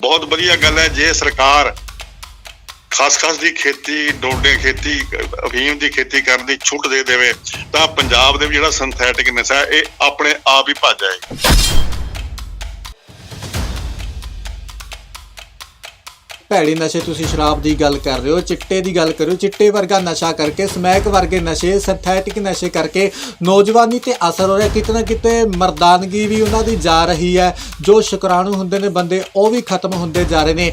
बहुत वधिया गल है जे सरकार खसखस की खेती, डोडे खेती, अफीम की खेती करने की छूट दे देवे तां पंजाब दे जिहड़ा सिंथैटिक नशा है ये अपने आप ही भज जाएगा। ਭੈੜੇ ਨਸ਼ੇ ਤੁਸੀਂ ਸ਼ਰਾਬ ਦੀ ਗੱਲ ਕਰ ਰਹੇ ਹੋ, ਚਿੱਟੇ ਦੀ ਗੱਲ ਕਰੋ, ਚਿੱਟੇ ਵਰਗਾ ਨਸ਼ਾ ਕਰਕੇ, ਸਮੈਕ ਵਰਗੇ ਨਸ਼ੇ, ਸਿੰਥੈਟਿਕ ਨਸ਼ੇ ਕਰਕੇ ਨੌਜਵਾਨੀ ਤੇ ਅਸਰ ਹੋ ਰਿਹਾ। ਕਿਤੇ ਨਾ ਕਿਤੇ ਮਰਦਾਨਗੀ ਵੀ ਉਹਨਾਂ ਦੀ ਜਾ ਰਹੀ ਹੈ। ਜੋ ਸ਼ੁਕਰਾਣੂ ਹੁੰਦੇ ਨੇ ਬੰਦੇ ਉਹ ਵੀ ਖਤਮ ਹੁੰਦੇ ਜਾ ਰਹੇ ਨੇ।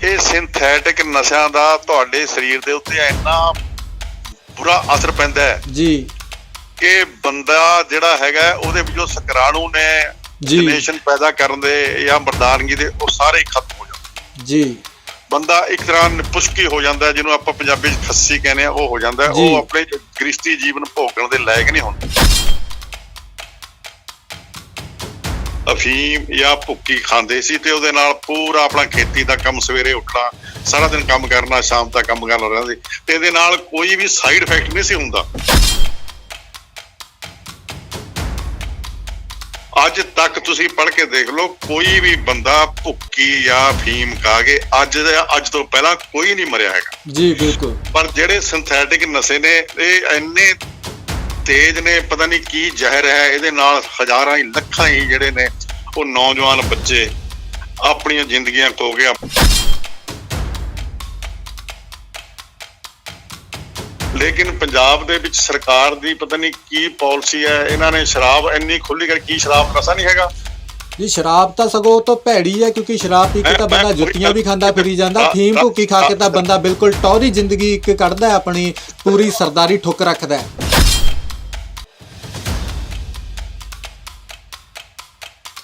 ਇਹ ਸਿੰਥੈਟਿਕ ਨਸ਼ਿਆਂ ਦਾ ਤੁਹਾਡੇ ਸਰੀਰ ਦੇ ਉੱਤੇ ਇੰਨਾ ਬੁਰਾ ਅਸਰ ਪੈਂਦਾ ਹੈ ਜੀ ਕਿ ਬੰਦਾ ਜਿਹੜਾ ਹੈਗਾ ਉਹਦੇ ਵਿੱਚੋਂ ਸ਼ੁਕਰਾਣੂ ਨੇ ਜਨਰੇਸ਼ਨ पैदा करन दे या मर्दानगी दे वो सारे ही खत्म हो जाते जी। बंदा एक तरह निपुष्की हो जाता है, जिन्होंने आपां पंजाबी च खस्सी कहने वो हो जाता है। वो अपने गृहस्थी जीवन भोगण दे लायक नहीं होंदा। अफीम या भुक्की खांदे सी ते उहदे नाल पूरा अपना खेती दा काम, सवेरे उठना, सारा दिन काम करना, शाम तक काम करना रहंदे ते इहदे नाल कोई भी साइड इफेक्ट नहीं सी हुंदा। अज तक तुसी पढ़ के देख लो, कोई भी बंदा भुक्की या अफीम खा के अज तो पहला कोई नहीं मरिया हैगा जी बिल्कुल। पर जेडे सिंथैटिक नशे ने ये इन्ने तेज ने, पता नहीं की जहर है, इहदे नाल हजारां ही लखां ही जेडे ने वो नौजवान बच्चे अपनी जिंदगियां खो गए। लेकिन पंजाब दे विच सरकार दी पता नहीं की पॉलिसी है, इन्हां ने शराब इन्नी खुली कर, की शराब नशा नहीं हैगा जी? शराब ਤਾਂ ਸਗੋਂ ਤੋਂ ਭੈੜੀ ਹੈ, ਕਿਉਂਕਿ ਸ਼ਰਾਬ ਪੀ ਕੇ ਤਾਂ ਬੰਦਾ ਜੁੱਤੀਆਂ ਵੀ ਖਾਂਦਾ ਫਿਰੀ ਜਾਂਦਾ। ਫੀਮ ਭੁੱਕੀ ਖਾ ਕੇ ਤਾਂ ਬੰਦਾ ਬਿਲਕੁਲ ਟੌਰੀ ਜ਼ਿੰਦਗੀ ਇੱਕ ਕੱਢਦਾ, ਆਪਣੀ ਪੂਰੀ ਸਰਦਾਰੀ ਠੁੱਕ ਰੱਖਦਾ ਹੈ।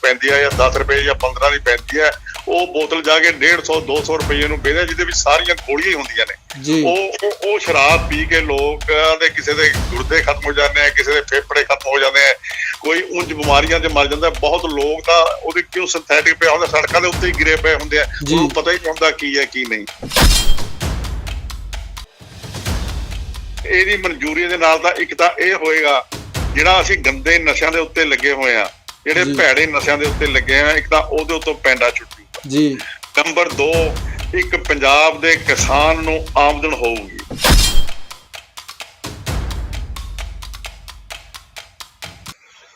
पैंदी है या 10 रुपए या 15 की पैंदी है, वो बोतल जाके 150-200 रुपये ਨੂੰ ਵੇਚਦੇ, ਜਿਹਦੇ ਵਿੱਚ ਸਾਰੀਆਂ ਗੋਲੀਆਂ ਹੀ ਹੁੰਦੀਆਂ ਨੇ ਜੀ। ਉਹ ਸ਼ਰਾਬ ਪੀ ਕੇ ਲੋਕਾਂ ਦੇ ਕਿਸੇ ਦੇ ਗੁਰਦੇ ਖਤਮ ਹੋ ਜਾਂਦੇ ਆ, ਕਿਸੇ ਦੇ ਫੇਫੜੇ ਖਤਮ ਹੋ ਜਾਂਦੇ ਆ, ਕੋਈ ਉਂਝ ਬਿਮਾਰੀਆਂ 'ਚ ਮਰ ਜਾਂਦਾ। ਬਹੁਤ ਲੋਕ ਤਾਂ ਉਹਦੇ ਕਿਉਂ ਸਿੰਥੈਟਿਕ ਪਿਆ ਹੁੰਦਾ, ਸੜਕਾਂ ਦੇ ਉੱਤੇ ਹੀ ਗਿਰੇ ਪਏ ਹੁੰਦੇ ਆ, ਉਹਨੂੰ ਪਤਾ ਹੀ ਨਹੀਂ ਹੁੰਦਾ ਕੀ ਹੈ ਕੀ ਨਹੀਂ। ਇਹਦੀ ਮਨਜ਼ੂਰੀ ਦੇ ਨਾਲ ਤਾਂ ਇੱਕ ਤਾਂ ਇਹ ਹੋਏਗਾ ਜਿਹੜਾ ਅਸੀਂ ਗੰਦੇ ਨਸ਼ਿਆਂ ਦੇ ਉੱਤੇ ਲੱਗੇ ਹੋਏ ਆ, ਜਿਹੜੇ ਭੈੜੇ ਨਸ਼ਿਆਂ ਦੇ ਉੱਤੇ ਲੱਗੇ ਆ, ਇੱਕ ਤਾਂ ਉਹਦੇ ਉੱਤੋਂ ਪੈਂਡਾ ਛੁੱਟੂ ਜੀ। ਨੰਬਰ 2, ਇੱਕ ਪੰਜਾਬ ਦੇ ਕਿਸਾਨ ਨੂੰ ਆਮਦਨ ਹੋਊਗੀ।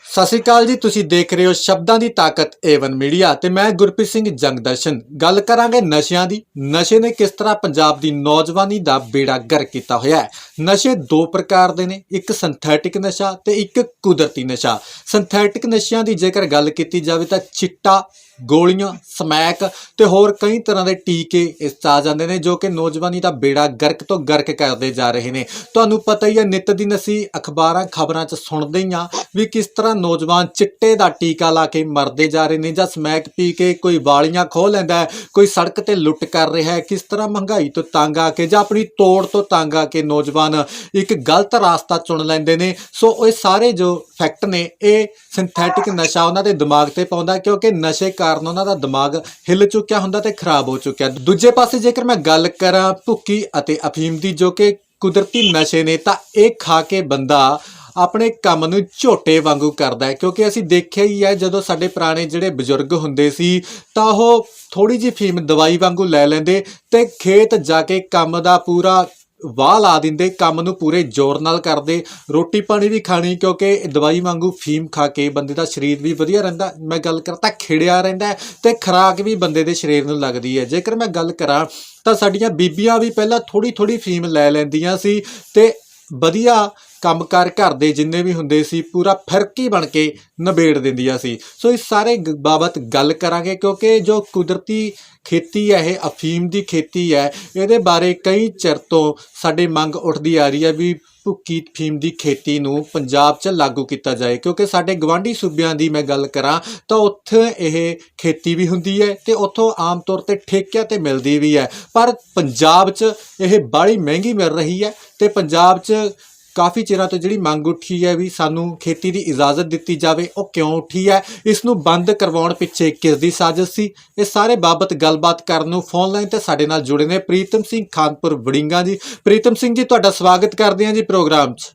ਸਤਿ ਸ਼੍ਰੀ ਅਕਾਲ ਜੀ, ਤੁਸੀਂ ਦੇਖ ਰਹੇ ਹੋ ਸ਼ਬਦਾਂ ਦੀ ਤਾਕਤ A1 ਮੀਡੀਆ ਤੇ ਮੈਂ ਗੁਰਪ੍ਰੀਤ ਸਿੰਘ ਜੰਗਦਰਸ਼ਨ। ਗੱਲ ਕਰਾਂਗੇ ਨਸ਼ਿਆਂ ਦੀ। ਨਸ਼ੇ ਨੇ ਕਿਸ ਤਰ੍ਹਾਂ ਪੰਜਾਬ ਦੀ ਨੌਜਵਾਨੀ ਦਾ ਬੇੜਾ ਗਰਕ ਕੀਤਾ ਹੋਇਆ ਹੈ। ਨਸ਼ੇ ਦੋ ਪ੍ਰਕਾਰ ਦੇ ਨੇ, ਇੱਕ ਸਿੰਥੈਟਿਕ ਨਸ਼ਾ ਤੇ ਇੱਕ ਕੁਦਰਤੀ ਨਸ਼ਾ। ਸਿੰਥੈਟਿਕ ਨਸ਼ਿਆਂ ਦੀ ਜੇਕਰ ਗੱਲ ਕੀਤੀ ਜਾਵੇ ਤਾਂ ਚਿੱਟਾ, ਗੋਲੀਆਂ, ਸਮੈਕ ਤੇ ਹੋਰ ਕਈ ਤਰ੍ਹਾਂ ਦੇ ਟੀਕੇ ਇਸ 'ਚ ਆ ਜਾਂਦੇ ਨੇ, ਜੋ ਕਿ ਨੌਜਵਾਨੀ ਦਾ ਬੇੜਾ ਗਰਕ ਤੋਂ ਗਰਕ ਕਰਦੇ ਜਾ ਰਹੇ ਨੇ। ਤੁਹਾਨੂੰ ਪਤਾ ਹੀ ਹੈ, ਨਿੱਤ ਦਿਨ ਅਸੀਂ ਅਖਬਾਰਾਂ ਖਬਰਾਂ 'ਚ ਸੁਣਦੇ ਹੀ ਹਾਂ ਵੀ ਕਿਸ ਤਰ੍ਹਾਂ ਨੌਜਵਾਨ ਚਿੱਟੇ ਦਾ ਟੀਕਾ ਲਾ ਕੇ ਮਰਦੇ ਜਾ ਰਹੇ ਨੇ, ਜਾਂ ਸਮੈਕ ਪੀ ਕੇ ਕੋਈ ਵਾਲੀਆਂ ਖੋਹ ਲੈਂਦਾ ਹੈ, ਕੋਈ ਸੜਕ ਤੇ ਲੁੱਟ ਕਰ ਰਿਹਾ ਹੈ। ਕਿਸ ਤਰ੍ਹਾਂ ਮਹਿੰਗਾਈ ਤੋਂ ਤੰਗ ਆ ਕੇ ਜਾਂ ਆਪਣੀ ਤੋੜ ਤੋਂ ਤੰਗ ਆ ਕੇ ਨੌਜਵਾਨ ਇੱਕ ਗਲਤ ਰਾਸਤਾ ਚੁਣ ਲੈਂਦੇ ਨੇ। ਸੋ ਇਹ ਸਾਰੇ ਜੋ ਫੈਕਟ ਨੇ, ਇਹ ਸਿੰਥੈਟਿਕ ਨਸ਼ਾ ਉਹਨਾਂ ਦੇ ਦਿਮਾਗ ਤੇ ਪਾਉਂਦਾ, ਕਿਉਂਕਿ ਨਸ਼ੇ ਕਾਰਨ ਉਹਨਾਂ ਦਾ ਦਿਮਾਗ ਹਿੱਲ ਚੁੱਕਿਆ ਹੁੰਦਾ ਤੇ ਖਰਾਬ ਹੋ ਚੁੱਕਿਆ। ਦੂਜੇ ਪਾਸੇ ਜੇਕਰ ਮੈਂ ਗੱਲ ਕਰਾਂ ਭੁੱਕੀ ਅਤੇ ਅਫੀਮ ਦੀ, ਜੋ ਕਿ ਕੁਦਰਤੀ ਨਸ਼ੇ ਨੇ, ਤਾਂ ਇਹ ਖਾ ਕੇ ਬੰਦਾ ਆਪਣੇ ਕੰਮ ਨੂੰ ਝੋਟੇ ਵਾਂਗੂ ਕਰਦਾ ਹੈ। ਕਿਉਂਕਿ ਅਸੀਂ ਦੇਖਿਆ ਹੀ ਹੈ, ਜਦੋਂ ਸਾਡੇ ਪੁਰਾਣੇ ਜਿਹੜੇ ਬਜ਼ੁਰਗ ਹੁੰਦੇ ਸੀ ਤਾਂ ਉਹ ਥੋੜੀ ਜਿਹੀ ਫੀਮ ਦਵਾਈ ਵਾਂਗੂ ਲੈ ਲੈਂਦੇ ਤੇ ਖੇਤ ਜਾ ਕੇ ਕੰਮ ਦਾ ਪੂਰਾ ਵਾਹ ਲਾ ਦਿੰਦੇ, ਕੰਮ ਨੂੰ ਪੂਰੇ ਜ਼ੋਰ ਨਾਲ ਕਰਦੇ, ਰੋਟੀ ਪਾਣੀ ਵੀ ਖਾਣੀ, ਕਿਉਂਕਿ ਦਵਾਈ ਵਾਂਗੂ ਫੀਮ ਖਾ ਕੇ ਬੰਦੇ ਦਾ ਸਰੀਰ ਵੀ ਵਧੀਆ ਰਹਿੰਦਾ। ਮੈਂ ਗੱਲ ਕਰਤਾ ਖਿੜਿਆ ਰਹਿੰਦਾ ਤੇ ਖੁਰਾਕ ਵੀ ਬੰਦੇ ਦੇ ਸਰੀਰ ਨੂੰ ਲੱਗਦੀ ਹੈ। ਜੇਕਰ ਮੈਂ ਗੱਲ ਕਰਾਂ ਤਾਂ ਸਾਡੀਆਂ ਬੀਬੀਆਂ ਵੀ ਪਹਿਲਾਂ ਥੋੜੀ ਥੋੜੀ ਫੀਮ ਲੈ ਲੈਂਦੀਆਂ ਸੀ ਤੇ ਵਧੀਆ ਕੰਮਕਾਰ ਘਰ ਦੇ ਜਿੰਨੇ ਵੀ ਹੁੰਦੇ ਸੀ ਪੂਰਾ ਫਿਰਕੀ ਬਣ ਕੇ ਨਿਬੇੜ ਦਿੰਦੀਆਂ ਸੀ। ਸੋ ਇਸ ਸਾਰੇ ਬਾਬਤ ਗੱਲ ਕਰਾਂਗੇ, ਕਿਉਂਕਿ ਜੋ ਕੁਦਰਤੀ ਖੇਤੀ ਹੈ, ਇਹ ਅਫੀਮ ਦੀ ਖੇਤੀ ਹੈ, ਇਹਦੇ ਬਾਰੇ ਕਈ ਚਿਰ ਤੋਂ ਸਾਡੇ ਮੰਗ ਉੱਠਦੀ ਆ ਰਹੀ ਹੈ ਵੀ ਭੁੱਕੀ ਫੀਮ ਦੀ ਖੇਤੀ ਨੂੰ ਪੰਜਾਬ 'ਚ ਲਾਗੂ ਕੀਤਾ ਜਾਏ। ਕਿਉਂਕਿ ਸਾਡੇ ਗਵਾਂਢੀ ਸੂਬਿਆਂ ਦੀ ਮੈਂ ਗੱਲ ਕਰਾਂ ਤਾਂ ਉੱਥੇ ਇਹ ਖੇਤੀ ਵੀ ਹੁੰਦੀ ਹੈ ਤੇ ਉੱਥੋਂ ਆਮ ਤੌਰ 'ਤੇ ਠੇਕਿਆਂ 'ਤੇ ਮਿਲਦੀ ਵੀ ਹੈ, ਪਰ ਪੰਜਾਬ 'ਚ ਇਹ ਬਾਹਲੀ ਮਹਿੰਗੀ ਮਿਲ ਰਹੀ ਹੈ ਤੇ ਪੰਜਾਬ 'ਚ ਕਾਫੀ ਚਿਰਾਂ ਤੋਂ ਜਿਹੜੀ ਮੰਗ ਉੱਠੀ ਹੈ ਵੀ ਸਾਨੂੰ ਖੇਤੀ ਦੀ ਇਜਾਜ਼ਤ ਦਿੱਤੀ ਜਾਵੇ, ਉਹ ਕਿਉਂ ਉੱਠੀ ਹੈ, ਇਸ ਨੂੰ ਬੰਦ ਕਰਵਾਉਣ ਪਿੱਛੇ ਕਿਸ ਦੀ ਸਾਜ਼ਿਸ਼ ਸੀ, ਇਹ ਸਾਰੇ ਬਾਬਤ ਗੱਲਬਾਤ ਕਰਨ ਨੂੰ ਫੋਨ ਲਾਈਨ ਤੇ ਸਾਡੇ ਨਾਲ ਜੁੜੇ ਨੇ ਪ੍ਰੀਤਮ ਸਿੰਘ ਖਾਨਪੁਰ ਵੜਿੰਗਾ ਜੀ। ਪ੍ਰੀਤਮ ਸਿੰਘ ਜੀ, ਤੁਹਾਡਾ ਸਵਾਗਤ ਕਰਦੇ ਹਾਂ ਜੀ ਪ੍ਰੋਗਰਾਮ 'ਚ।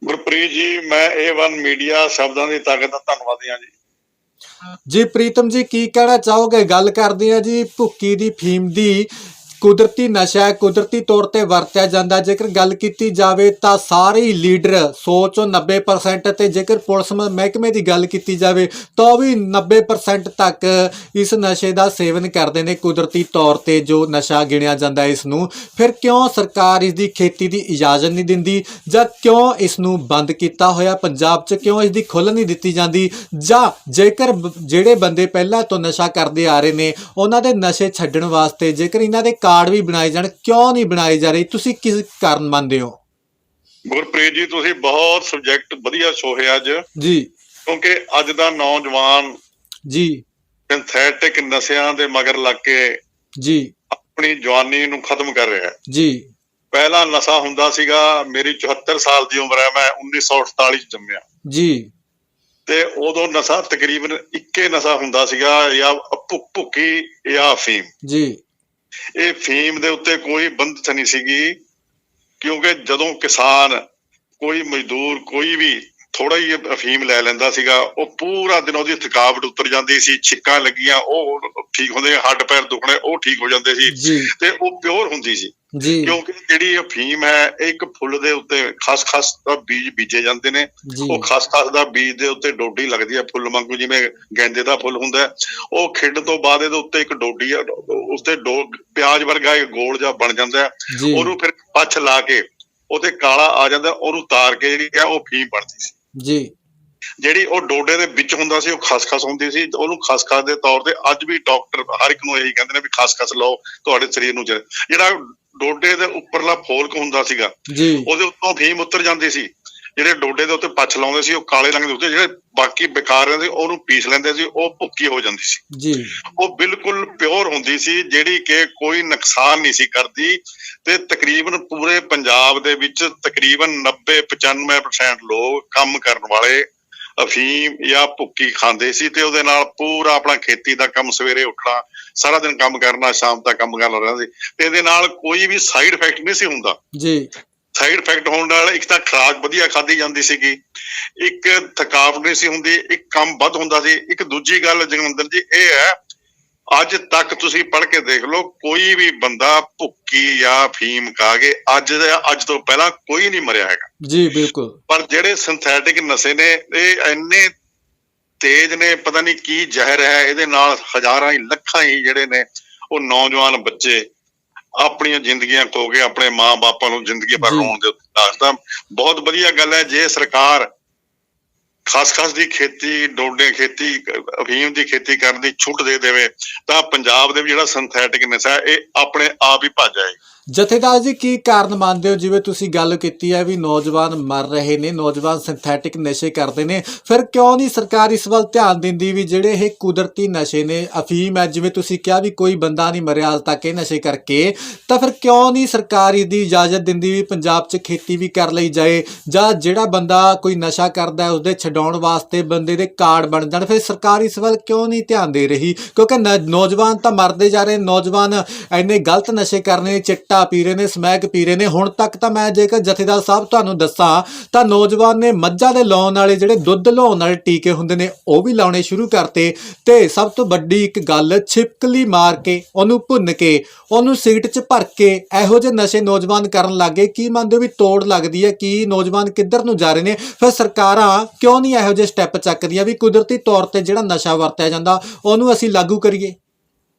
ਗੁਰਪ੍ਰੀਤ ਜੀ, ਮੈਂ A1 ਮੀਡੀਆ ਸ਼ਬਦਾਂ ਦੀ ਤਾਕਤ ਦਾ ਧੰਨਵਾਦੀ ਹਾਂ ਜੀ। ਜੀ ਪ੍ਰੀਤਮ ਜੀ, ਕੀ ਕਹਿਣਾ ਚਾਹੋਗੇ? ਗੱਲ ਕਰਦੇ ਆ ਜੀ ਭੁੱਕੀ ਦੀ, ਫੀਮ ਦੀ। ਕੁਦਰਤੀ ਨਸ਼ਾ ਹੈ, ਕੁਦਰਤੀ ਤੌਰ ਤੇ ਵਰਤਿਆ ਜਾਂਦਾ। ਜੇਕਰ ਗੱਲ ਕੀਤੀ ਜਾਵੇ ਤਾਂ ਸਾਰੇ ਹੀ ਲੀਡਰ 100 ਚੋਂ 90% ਤੇ ਜੇਕਰ ਪੁਲਿਸ ਮਹਿਕਮੇ ਦੀ ਗੱਲ ਕੀਤੀ ਜਾਵੇ ਤਾਂ ਵੀ 90% ਤੱਕ ਇਸ ਨਸ਼ੇ ਦਾ ਸੇਵਨ ਕਰਦੇ ਨੇ, ਕੁਦਰਤੀ ਤੌਰ ਤੇ ਜੋ ਨਸ਼ਾ ਗਿਣਿਆ ਜਾਂਦਾ ਇਸ ਨੂੰ। ਫਿਰ ਕਿਉਂ ਸਰਕਾਰ ਇਸ ਦੀ ਖੇਤੀ ਦੀ ਇਜਾਜ਼ਤ ਨਹੀਂ ਦਿੰਦੀ, ਜਾਂ ਕਿਉਂ ਇਸ ਨੂੰ ਬੰਦ ਕੀਤਾ ਹੋਇਆ ਪੰਜਾਬ 'ਚ, ਕਿਉਂ ਇਸ ਦੀ ਖੁੱਲ੍ਹ ਨਹੀਂ ਦਿੱਤੀ ਜਾਂਦੀ? ਜਾਂ ਜੇਕਰ ਜਿਹੜੇ ਬੰਦੇ ਪਹਿਲਾਂ ਤੋਂ ਨਸ਼ਾ ਕਰਦੇ ਆ ਰਹੇ ਨੇ ਉਹਨਾਂ ਦੇ ਨਸ਼ੇ ਛੱਡਣ ਵਾਸਤੇ ਜੇਕਰ ਇਹਨਾਂ ਦੇ ਕਾਰਡ ਵੀ ਬਣਾਏ ਜਾਣ, ਕਿਉਂ ਨਹੀਂ ਬਣਾਏ ਜਾ ਰਹੇ? ਤੁਸੀਂ ਕਿਸ ਕਾਰਨ ਮੰਨਦੇ ਹੋ? ਗੁਰਪ੍ਰੀਤ ਜੀ, ਤੁਸੀਂ ਬਹੁਤ ਸਬਜੈਕਟ ਵਧੀਆ ਛੋਹਿਆ ਅੱਜ ਜੀ, ਕਿਉਂਕਿ ਅੱਜ ਦਾ ਨੌਜਵਾਨ ਜੀ ਸਿੰਥੈਟਿਕ ਨਸ਼ਿਆਂ ਦੇ ਮਗਰ ਲੱਗ ਕੇ ਜੀ ਆਪਣੀ ਜਵਾਨੀ ਨੂੰ ਖਤਮ ਕਰ ਰਿਹਾ ਹੈ। ਜੀ ਪਹਿਲਾ ਨਸ਼ਾ ਹੁੰਦਾ ਸੀਗਾ, ਮੇਰੀ 74 ਸਾਲ ਦੀ ਉਮਰ ਹੈ, ਮੈਂ 1948 ਚ ਜੰਮਿਆ ਜੀ, ਤੇ ਉਦੋਂ ਨਸ਼ਾ ਤਕਰੀਬਨ ਇੱਕੇ ਨਸ਼ਾ ਹੁੰਦਾ ਸੀਗਾ, ਜਾਂ ਭੁੱਕੀ ਜਾਂ ਅਫੀਮ। ਜੀ ਇਹ ਫੀਮ ਦੇ ਉੱਤੇ ਕੋਈ ਬੰਦਸ਼ ਨਹੀਂ ਸੀਗੀ, ਕਿਉਂਕਿ ਜਦੋਂ ਕਿਸਾਨ, ਕੋਈ ਮਜ਼ਦੂਰ, ਕੋਈ ਵੀ ਥੋੜਾ ਹੀ ਅਫੀਮ ਲੈ ਲੈਂਦਾ ਸੀਗਾ, ਉਹ ਪੂਰਾ ਦਿਨ ਉਹਦੀ ਥਕਾਵਟ ਉਤਰ ਜਾਂਦੀ ਸੀ, ਛਿੱਕਾਂ ਲੱਗੀਆਂ ਉਹ ਠੀਕ ਹੁੰਦੇ, ਹੱਡ ਪੈਰ ਦੁਖਣੇ ਉਹ ਠੀਕ ਹੋ ਜਾਂਦੇ ਸੀ, ਤੇ ਉਹ ਪਿਓਰ ਹੁੰਦੀ ਸੀ। ਕਿਉਂਕਿ ਜਿਹੜੀ ਅਫੀਮ ਹੈ ਇੱਕ ਫੁੱਲ ਦੇ ਉੱਤੇ ਖਸਖਸ ਦਾ ਬੀਜ ਬੀਜੇ ਜਾਂਦੇ ਨੇ, ਉਹ ਖਸਖਸ ਦਾ ਬੀਜ ਦੇ ਉੱਤੇ ਡੋਡੀ ਲੱਗਦੀ ਹੈ ਫੁੱਲ ਵਾਂਗੂ, ਜਿਵੇਂ ਗੈਂਦੇ ਦਾ ਫੁੱਲ ਹੁੰਦਾ। ਉਹ ਖਿੰਡ ਤੋਂ ਬਾਅਦ ਇਹਦੇ ਉੱਤੇ ਇੱਕ ਡੋਡੀ ਆ, ਉੱਤੇ ਪਿਆਜ਼ ਵਰਗਾ ਗੋਲ ਜਿਹਾ ਬਣ ਜਾਂਦਾ, ਉਹਨੂੰ ਫਿਰ ਪੱਛ ਲਾ ਕੇ ਉਹਤੇ ਕਾਲਾ ਆ ਜਾਂਦਾ, ਉਹਨੂੰ ਤਾਰ ਕੇ ਜਿਹੜੀ ਆ ਉਹ ਫੀਮ ਬਣਦੀ ਸੀ। ਜਿਹੜੀ ਉਹ ਡੋਡੇ ਦੇ ਵਿੱਚ ਹੁੰਦਾ ਸੀ ਉਹ ਖਸਖਸ ਹੁੰਦੀ ਸੀ, ਉਹਨੂੰ ਖਸਖਸ ਦੇ ਤੌਰ ਤੇ ਅੱਜ ਵੀ ਡਾਕਟਰ ਹਰ ਇੱਕ ਨੂੰ ਇਹੀ ਕਹਿੰਦੇ ਨੇ ਵੀ ਖਸਖਸ ਲਓ, ਤੁਹਾਡੇ ਸਰੀਰ ਨੂੰ। ਜਿਹੜਾ ਡੋਡੇ ਦੇ ਉੱਪਰਲਾ ਫੋਲਕ ਹੁੰਦਾ ਸੀਗਾ ਉਹਦੇ ਉੱਤੋਂ ਫੀਮ ਉਤਰ ਜਾਂਦੀ ਸੀ, ਜਿਹੜੇ ਡੋਡੇ ਦੇ ਉੱਤੇ ਪੱਛ ਲਾਉਂਦੇ ਸੀ ਉਹ ਕਾਲੇ ਰੰਗ ਦੇ ਉੱਤੇ, ਜਿਹੜੇ ਬਾਕੀ ਬੇਕਾਰ ਰਹਿੰਦੇ ਉਹਨੂੰ ਪੀਸ ਲੈਂਦੇ ਸੀ, ਉਹ ਭੁੱਕੀ ਹੋ ਜਾਂਦੀ ਸੀ। ਉਹ ਬਿਲਕੁਲ ਪਿਓਰ ਹੁੰਦੀ ਸੀ, ਜਿਹੜੀ ਕਿ ਕੋਈ ਨੁਕਸਾਨ ਨਹੀਂ ਸੀ ਕਰਦੀ। ਤੇ ਤਕਰੀਬਨ ਪੂਰੇ ਪੰਜਾਬ ਦੇ ਵਿੱਚ ਤਕਰੀਬਨ 90-95% ਲੋਕ ਕੰਮ ਕਰਨ ਵਾਲੇ ਅਫੀਮ ਜਾਂ ਭੁੱਕੀ ਖਾਂਦੇ ਸੀ, ਤੇ ਉਹਦੇ ਨਾਲ ਪੂਰਾ ਆਪਣਾ ਖੇਤੀ ਦਾ ਕੰਮ, ਸਵੇਰੇ ਉੱਠਣਾ, ਸਾਰਾ ਦਿਨ ਕੰਮ ਕਰਨਾ, ਸ਼ਾਮ ਤੱਕ ਕੰਮ ਕਰਨਾ ਰਹਿੰਦਾ ਸੀ, ਤੇ ਇਹਦੇ ਨਾਲ ਕੋਈ ਵੀ ਸਾਈਡ ਇਫੈਕਟ ਨਹੀਂ ਸੀ ਹੁੰਦਾ। ਸਾਈਡ ਇਫੈਕਟ ਹੋਣ ਨਾਲ ਇੱਕ ਤਾਂ ਖੁਰਾਕ ਵਧੀਆ ਖਾਧੀ ਜਾਂਦੀ ਸੀਗੀ, ਇੱਕ ਥਕਾਵਟ ਨਹੀਂ ਸੀ ਹੁੰਦੀ, ਇੱਕ ਕੰਮ ਵੱਧ ਹੁੰਦਾ ਸੀ। ਇੱਕ ਦੂਜੀ ਗੱਲ ਜਗਵਿੰਦਰ ਜੀ ਇਹ ਹੈ, ਅੱਜ ਤੱਕ ਤੁਸੀਂ ਪੜ੍ਹ ਕੇ ਦੇਖ ਲਓ, ਕੋਈ ਵੀ ਬੰਦਾ ਭੁੱਕੀ ਜਾਂ ਫੀਮ ਖਾ ਕੇ ਅੱਜ ਤੋਂ ਪਹਿਲਾਂ ਕੋਈ ਨਹੀਂ ਮਰਿਆ ਹੈਗਾ। ਜੀ ਬਿਲਕੁਲ। ਪਰ ਜਿਹੜੇ ਸਿੰਥੈਟਿਕ ਨਸ਼ੇ ਨੇ ਇਹ ਇੰਨੇ ਤੇਜ਼ ਨੇ, ਪਤਾ ਨਹੀਂ ਕੀ ਜ਼ਹਿਰ ਹੈ, ਇਹਦੇ ਨਾਲ ਹਜ਼ਾਰਾਂ ਹੀ ਲੱਖਾਂ ਹੀ ਜਿਹੜੇ ਨੇ ਉਹ ਨੌਜਵਾਨ ਬੱਚੇ ਆਪਣੀਆਂ ਜ਼ਿੰਦਗੀਆਂ ਖੋ ਕੇ ਆਪਣੇ ਮਾਂ ਬਾਪਾਂ ਨੂੰ ਜ਼ਿੰਦਗੀ ਭਰ ਰੋਣ ਦੇ ਉੱਤੇ ਦੱਸਦਾ। ਬਹੁਤ ਵਧੀਆ ਗੱਲ ਹੈ ਜੇ ਸਰਕਾਰ ਖਸਖਸ ਦੀ ਖੇਤੀ, ਡੋਡੇ ਖੇਤੀ, ਅਫੀਮ ਦੀ ਖੇਤੀ ਕਰਨ ਦੀ ਛੂਟ ਦੇ ਦੇਵੇ ਤਾਂ ਪੰਜਾਬ ਦੇ ਜਿਹੜਾ ਸਿੰਥੈਟਿਕ ਨਸ਼ਾ ਇਹ ਆਪਣੇ ਆਪ ਹੀ ਭੱਜ ਜਾਏ। ਜਥੇਦਾਰ ਜੀ, ਕੀ ਕਾਰਨ ਮੰਨਦੇ ਹੋ? ਜਿਵੇਂ ਤੁਸੀਂ ਗੱਲ ਕੀਤੀ ਹੈ ਵੀ ਨੌਜਵਾਨ ਮਰ ਰਹੇ ਨੇ, ਨੌਜਵਾਨ ਸਿੰਥੈਟਿਕ ਨਸ਼ੇ ਕਰਦੇ ਨੇ, ਫਿਰ ਕਿਉਂ ਨਹੀਂ ਸਰਕਾਰ ਇਸ ਵੱਲ ਧਿਆਨ ਦਿੰਦੀ ਵੀ ਜਿਹੜੇ ਇਹ ਕੁਦਰਤੀ ਨਸ਼ੇ ਨੇ, ਅਫੀਮ ਹੈ, ਜਿਵੇਂ ਤੁਸੀਂ ਕਿਹਾ ਵੀ ਕੋਈ ਬੰਦਾ ਨਹੀਂ ਮਰਿਆ ਹਾਲ ਤੱਕ ਇਹ ਨਸ਼ੇ ਕਰਕੇ, ਤਾਂ ਫਿਰ ਕਿਉਂ ਨਹੀਂ ਸਰਕਾਰ ਇਸ ਦੀ ਇਜਾਜ਼ਤ ਦਿੰਦੀ ਵੀ ਪੰਜਾਬ 'ਚ ਖੇਤੀ ਵੀ ਕਰ ਲਈ ਜਾਏ, ਜਾਂ ਜਿਹੜਾ ਬੰਦਾ ਕੋਈ ਨਸ਼ਾ ਕਰਦਾ ਉਸਦੇ ਛਡਾਉਣ ਵਾਸਤੇ ਬੰਦੇ ਦੇ ਕਾਰਡ ਬਣ ਜਾਣ? ਫਿਰ ਸਰਕਾਰ ਇਸ ਵੱਲ ਕਿਉਂ ਨਹੀਂ ਧਿਆਨ ਦੇ ਰਹੀ? ਕਿਉਂਕਿ ਨੌਜਵਾਨ ਤਾਂ ਮਰਦੇ ਜਾ ਰਹੇ, ਨੌਜਵਾਨ ਇੰਨੇ ਗਲਤ ਨਸ਼ੇ ਕਰਨੇ, ਚਿੱਟਾ ਪੀ ਰਹੇ ਨੇ, ਸਮੈਕ ਪੀ ਰਹੇ ਨੇ। ਹੁਣ ਤੱਕ ਤਾਂ ਮੈਂ ਜੇਕਰ ਜਥੇਦਾਰ ਸਾਹਿਬ ਤੁਹਾਨੂੰ ਦੱਸਾਂ ਤਾਂ ਨੌਜਵਾਨ ਨੇ ਮੱਝਾਂ ਦੇ ਲਾਉਣ ਵਾਲੇ, ਜਿਹੜੇ ਦੁੱਧ ਲਾਉਣ ਵਾਲੇ ਟੀਕੇ ਹੁੰਦੇ ਨੇ, ਉਹ ਵੀ ਲਾਉਣੇ ਸ਼ੁਰੂ ਕਰਤੇ। ਤੇ ਸਭ ਤੋਂ ਵੱਡੀ ਇੱਕ ਗੱਲ, ਛਿਪਕਲੀ ਮਾਰ ਕੇ, ਉਹਨੂੰ ਭੁੰਨ ਕੇ, ਉਹਨੂੰ ਸਿਗਰਟ 'ਚ ਭਰ ਕੇ ਇਹੋ ਜਿਹੇ ਨਸ਼ੇ ਨੌਜਵਾਨ ਕਰਨ ਲੱਗ ਗਏ। ਕੀ ਮੰਨਦੇ ਹੋ ਵੀ ਤੋੜ ਲੱਗਦੀ ਹੈ? ਕੀ ਨੌਜਵਾਨ ਕਿੱਧਰ ਨੂੰ ਜਾ ਰਹੇ ਨੇ? ਫਿਰ ਸਰਕਾਰਾਂ ਕਿਉਂ ਨਹੀਂ ਇਹੋ ਜਿਹੇ ਸਟੈਪ ਚੱਕਦੀਆਂ ਵੀ ਕੁਦਰਤੀ ਤੌਰ ਤੇ ਜਿਹੜਾ ਨਸ਼ਾ ਵਰਤਿਆ ਜਾਂਦਾ ਉਹਨੂੰ ਅਸੀਂ ਲਾਗੂ ਕਰੀਏ?